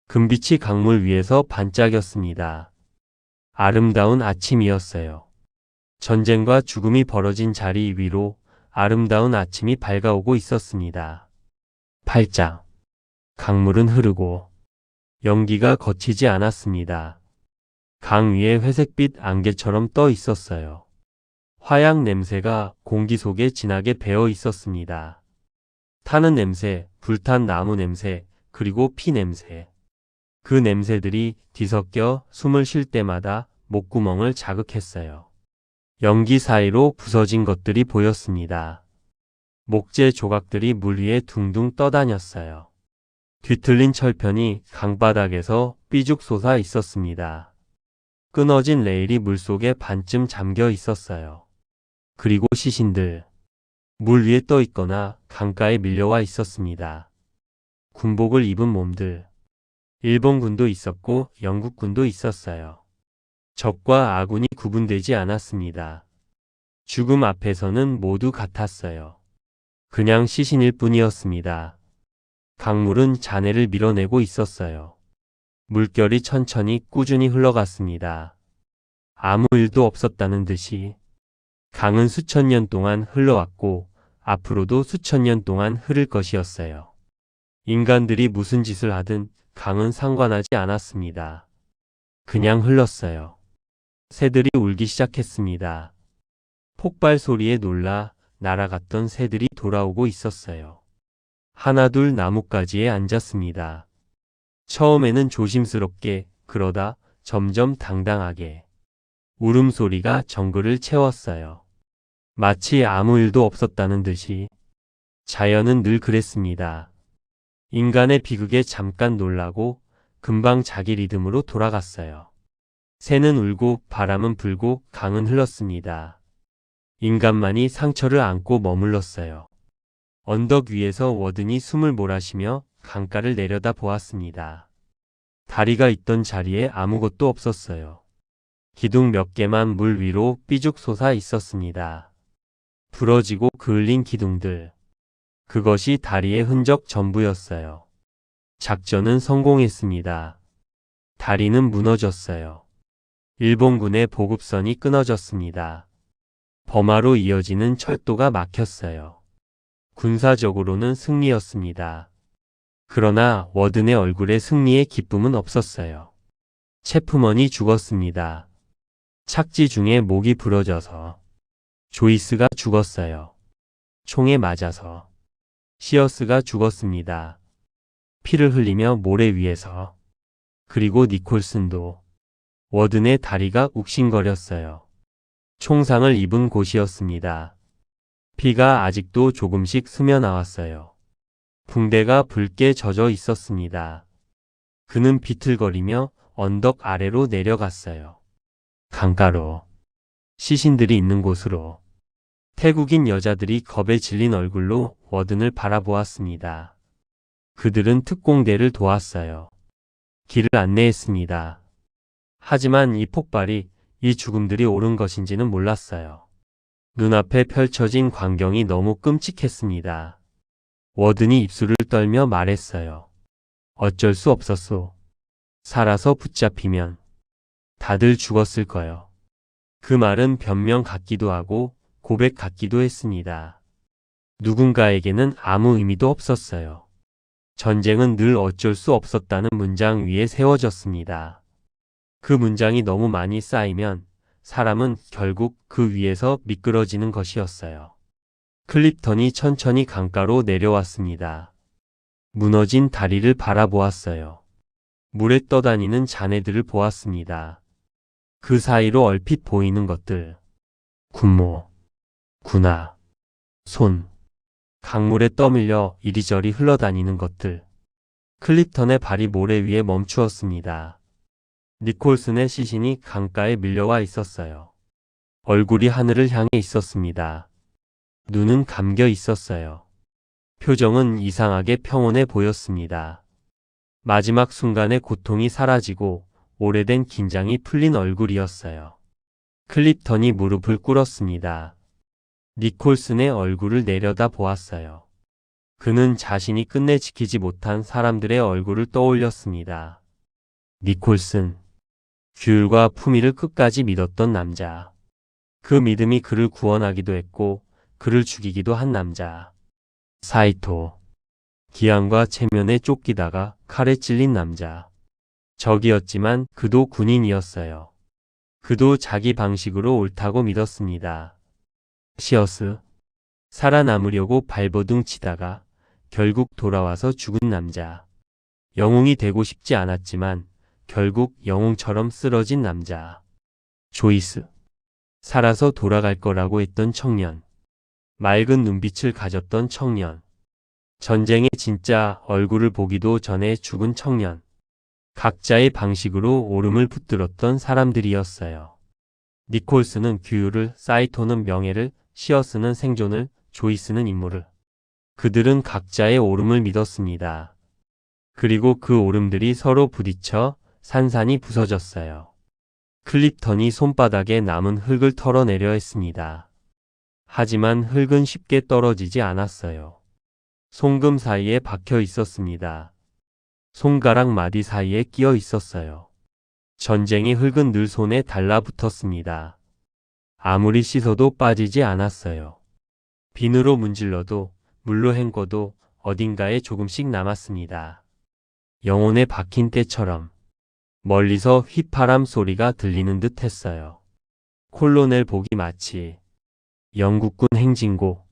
금빛이 강물 위에서 반짝였습니다. 아름다운 아침이었어요. 전쟁과 죽음이 벌어진 자리 위로 아름다운 아침이 밝아오고 있었습니다. 8장. 강물은 흐르고 연기가 거치지 않았습니다. 강 위에 회색빛 안개처럼 떠 있었어요. 화약 냄새가 공기 속에 진하게 배어 있었습니다. 타는 냄새, 불탄 나무 냄새, 그리고 피 냄새. 그 냄새들이 뒤섞여 숨을 쉴 때마다 목구멍을 자극했어요. 연기 사이로 부서진 것들이 보였습니다. 목재 조각들이 물 위에 둥둥 떠다녔어요. 뒤틀린 철편이 강바닥에서 삐죽 솟아 있었습니다. 끊어진 레일이 물속에 반쯤 잠겨 있었어요. 그리고 시신들. 물 위에 떠 있거나 강가에 밀려와 있었습니다. 군복을 입은 몸들. 일본군도 있었고 영국군도 있었어요. 적과 아군이 구분되지 않았습니다. 죽음 앞에서는 모두 같았어요. 그냥 시신일 뿐이었습니다. 강물은 잔해를 밀어내고 있었어요. 물결이 천천히 꾸준히 흘러갔습니다. 아무 일도 없었다는 듯이. 강은 수천 년 동안 흘러왔고 앞으로도 수천 년 동안 흐를 것이었어요. 인간들이 무슨 짓을 하든 강은 상관하지 않았습니다. 그냥 흘렀어요. 새들이 울기 시작했습니다. 폭발 소리에 놀라 날아갔던 새들이 돌아오고 있었어요. 하나둘 나뭇가지에 앉았습니다. 처음에는 조심스럽게, 그러다 점점 당당하게. 울음소리가 정글을 채웠어요. 마치 아무 일도 없었다는 듯이. 자연은 늘 그랬습니다. 인간의 비극에 잠깐 놀라고 금방 자기 리듬으로 돌아갔어요. 새는 울고 바람은 불고 강은 흘렀습니다. 인간만이 상처를 안고 머물렀어요. 언덕 위에서 워든이 숨을 몰아쉬며 강가를 내려다 보았습니다. 다리가 있던 자리에 아무것도 없었어요. 기둥 몇 개만 물 위로 삐죽 솟아 있었습니다. 부러지고 그을린 기둥들. 그것이 다리의 흔적 전부였어요. 작전은 성공했습니다. 다리는 무너졌어요. 일본군의 보급선이 끊어졌습니다. 버마로 이어지는 철도가 막혔어요. 군사적으로는 승리였습니다. 그러나 워든의 얼굴에 승리의 기쁨은 없었어요. 체프먼이 죽었습니다. 착지 중에 목이 부러져서. 조이스가 죽었어요. 총에 맞아서. 시어스가 죽었습니다. 피를 흘리며 모래 위에서. 그리고 니콜슨도. 워든의 다리가 욱신거렸어요. 총상을 입은 곳이었습니다. 피가 아직도 조금씩 스며나왔어요. 붕대가 붉게 젖어 있었습니다. 그는 비틀거리며 언덕 아래로 내려갔어요. 강가로. 시신들이 있는 곳으로. 태국인 여자들이 겁에 질린 얼굴로 워든을 바라보았습니다. 그들은 특공대를 도왔어요. 길을 안내했습니다. 하지만 이 폭발이, 이 죽음들이 옳은 것인지는 몰랐어요. 눈앞에 펼쳐진 광경이 너무 끔찍했습니다. 워든이 입술을 떨며 말했어요. 어쩔 수 없었소. 살아서 붙잡히면 다들 죽었을 거요. 그 말은 변명 같기도 하고 고백 같기도 했습니다. 누군가에게는 아무 의미도 없었어요. 전쟁은 늘 어쩔 수 없었다는 문장 위에 세워졌습니다. 그 문장이 너무 많이 쌓이면 사람은 결국 그 위에서 미끄러지는 것이었어요. 클립턴이 천천히 강가로 내려왔습니다. 무너진 다리를 바라보았어요. 물에 떠다니는 자네들을 보았습니다. 그 사이로 얼핏 보이는 것들. 군모, 군화, 손, 강물에 떠밀려 이리저리 흘러다니는 것들. 클립턴의 발이 모래 위에 멈추었습니다. 니콜슨의 시신이 강가에 밀려와 있었어요. 얼굴이 하늘을 향해 있었습니다. 눈은 감겨 있었어요. 표정은 이상하게 평온해 보였습니다. 마지막 순간의 고통이 사라지고 오래된 긴장이 풀린 얼굴이었어요. 클립턴이 무릎을 꿇었습니다. 니콜슨의 얼굴을 내려다 보았어요. 그는 자신이 끝내 지키지 못한 사람들의 얼굴을 떠올렸습니다. 니콜슨, 규율과 품위를 끝까지 믿었던 남자. 그 믿음이 그를 구원하기도 했고 그를 죽이기도 한 남자. 사이토, 기한과 체면에 쫓기다가 칼에 찔린 남자. 적이었지만 그도 군인이었어요. 그도 자기 방식으로 옳다고 믿었습니다. 시어스, 살아남으려고 발버둥 치다가 결국 돌아와서 죽은 남자. 영웅이 되고 싶지 않았지만 결국 영웅처럼 쓰러진 남자. 조이스, 살아서 돌아갈 거라고 했던 청년. 맑은 눈빛을 가졌던 청년. 전쟁의 진짜 얼굴을 보기도 전에 죽은 청년. 각자의 방식으로 오름을 붙들었던 사람들이었어요. 니콜슨은 규율을, 사이토는 명예를, 시어스는 생존을, 조이스는 임무를. 그들은 각자의 오름을 믿었습니다. 그리고 그 오름들이 서로 부딪혀 산산이 부서졌어요. 클립턴이 손바닥에 남은 흙을 털어내려 했습니다. 하지만 흙은 쉽게 떨어지지 않았어요. 송금 사이에 박혀 있었습니다. 손가락 마디 사이에 끼어 있었어요. 전쟁의 흙은 늘 손에 달라붙었습니다. 아무리 씻어도 빠지지 않았어요. 비누로 문질러도 물로 헹궈도 어딘가에 조금씩 남았습니다. 영혼에 박힌 때처럼 멀리서 휘파람 소리가 들리는 듯 했어요. 콜로넬 복이 마치 영국군 행진곡.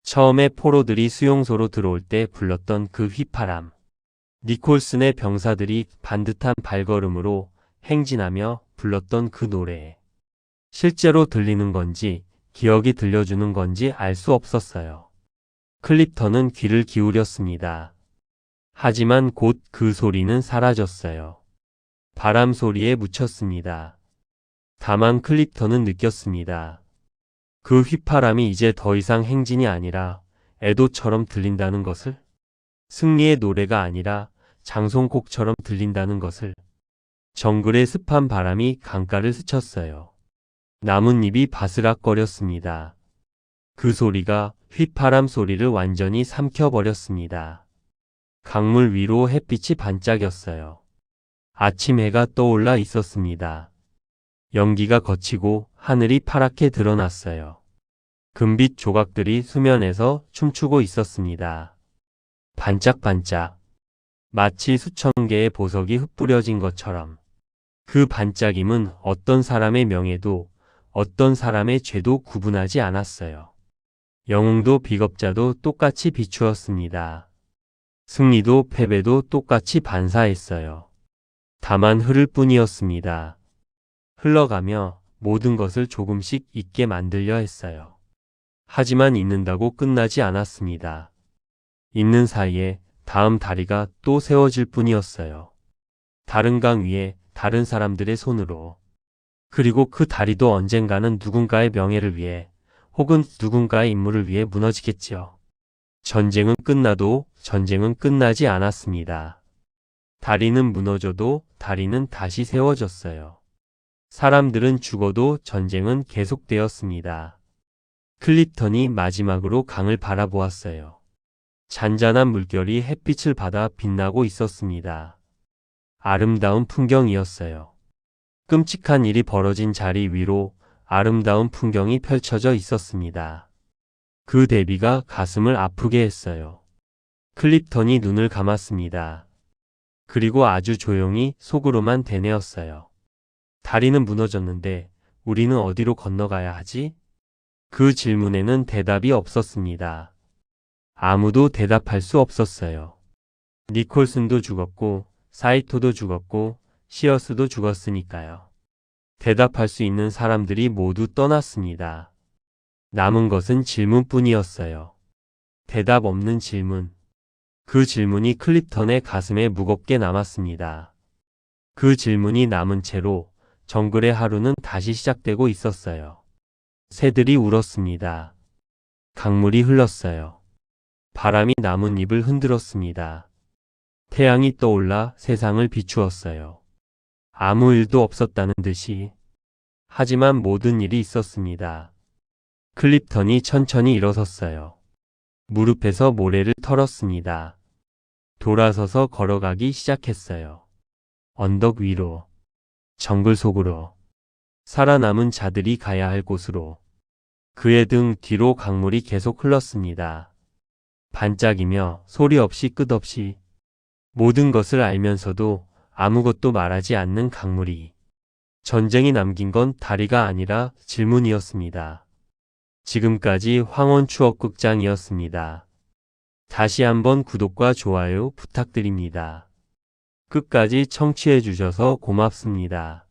처음에 포로들이 수용소로 들어올 때 불렀던 그 휘파람. 니콜슨의 병사들이 반듯한 발걸음으로 행진하며 불렀던 그 노래. 실제로 들리는 건지 기억이 들려주는 건지 알 수 없었어요. 클립턴은 귀를 기울였습니다. 하지만 곧 그 소리는 사라졌어요. 바람 소리에 묻혔습니다. 다만 클립턴은 느꼈습니다. 그 휘파람이 이제 더 이상 행진이 아니라 애도처럼 들린다는 것을. 승리의 노래가 아니라 장송곡처럼 들린다는 것을. 정글의 습한 바람이 강가를 스쳤어요. 나뭇잎이 바스락거렸습니다. 그 소리가 휘파람 소리를 완전히 삼켜버렸습니다. 강물 위로 햇빛이 반짝였어요. 아침 해가 떠올라 있었습니다. 연기가 걷히고 하늘이 파랗게 드러났어요. 금빛 조각들이 수면에서 춤추고 있었습니다. 반짝반짝. 마치 수천 개의 보석이 흩뿌려진 것처럼. 그 반짝임은 어떤 사람의 명예도 어떤 사람의 죄도 구분하지 않았어요. 영웅도 비겁자도 똑같이 비추었습니다. 승리도 패배도 똑같이 반사했어요. 다만 흐를 뿐이었습니다. 흘러가며 모든 것을 조금씩 잊게 만들려 했어요. 하지만 잊는다고 끝나지 않았습니다. 잊는 사이에 다음 다리가 또 세워질 뿐이었어요. 다른 강 위에 다른 사람들의 손으로. 그리고 그 다리도 언젠가는 누군가의 명예를 위해 혹은 누군가의 임무를 위해 무너지겠지요. 전쟁은 끝나도 전쟁은 끝나지 않았습니다. 다리는 무너져도 다리는 다시 세워졌어요. 사람들은 죽어도 전쟁은 계속되었습니다. 클립턴이 마지막으로 강을 바라보았어요. 잔잔한 물결이 햇빛을 받아 빛나고 있었습니다. 아름다운 풍경이었어요. 끔찍한 일이 벌어진 자리 위로 아름다운 풍경이 펼쳐져 있었습니다. 그 대비가 가슴을 아프게 했어요. 클립턴이 눈을 감았습니다. 그리고 아주 조용히 속으로만 되뇌었어요. 다리는 무너졌는데 우리는 어디로 건너가야 하지? 그 질문에는 대답이 없었습니다. 아무도 대답할 수 없었어요. 니콜슨도 죽었고 사이토도 죽었고 시어스도 죽었으니까요. 대답할 수 있는 사람들이 모두 떠났습니다. 남은 것은 질문뿐이었어요. 대답 없는 질문. 그 질문이 클립턴의 가슴에 무겁게 남았습니다. 그 질문이 남은 채로 정글의 하루는 다시 시작되고 있었어요. 새들이 울었습니다. 강물이 흘렀어요. 바람이 나뭇잎을 흔들었습니다. 태양이 떠올라 세상을 비추었어요. 아무 일도 없었다는 듯이. 하지만 모든 일이 있었습니다. 클립턴이 천천히 일어섰어요. 무릎에서 모래를 털었습니다. 돌아서서 걸어가기 시작했어요. 언덕 위로, 정글 속으로, 살아남은 자들이 가야 할 곳으로. 그의 등 뒤로 강물이 계속 흘렀습니다. 반짝이며 소리 없이 끝없이. 모든 것을 알면서도 아무것도 말하지 않는 강물이. 전쟁이 남긴 건 다리가 아니라 질문이었습니다. 지금까지 황혼 추억극장이었습니다. 다시 한번 구독과 좋아요 부탁드립니다. 끝까지 청취해 주셔서 고맙습니다.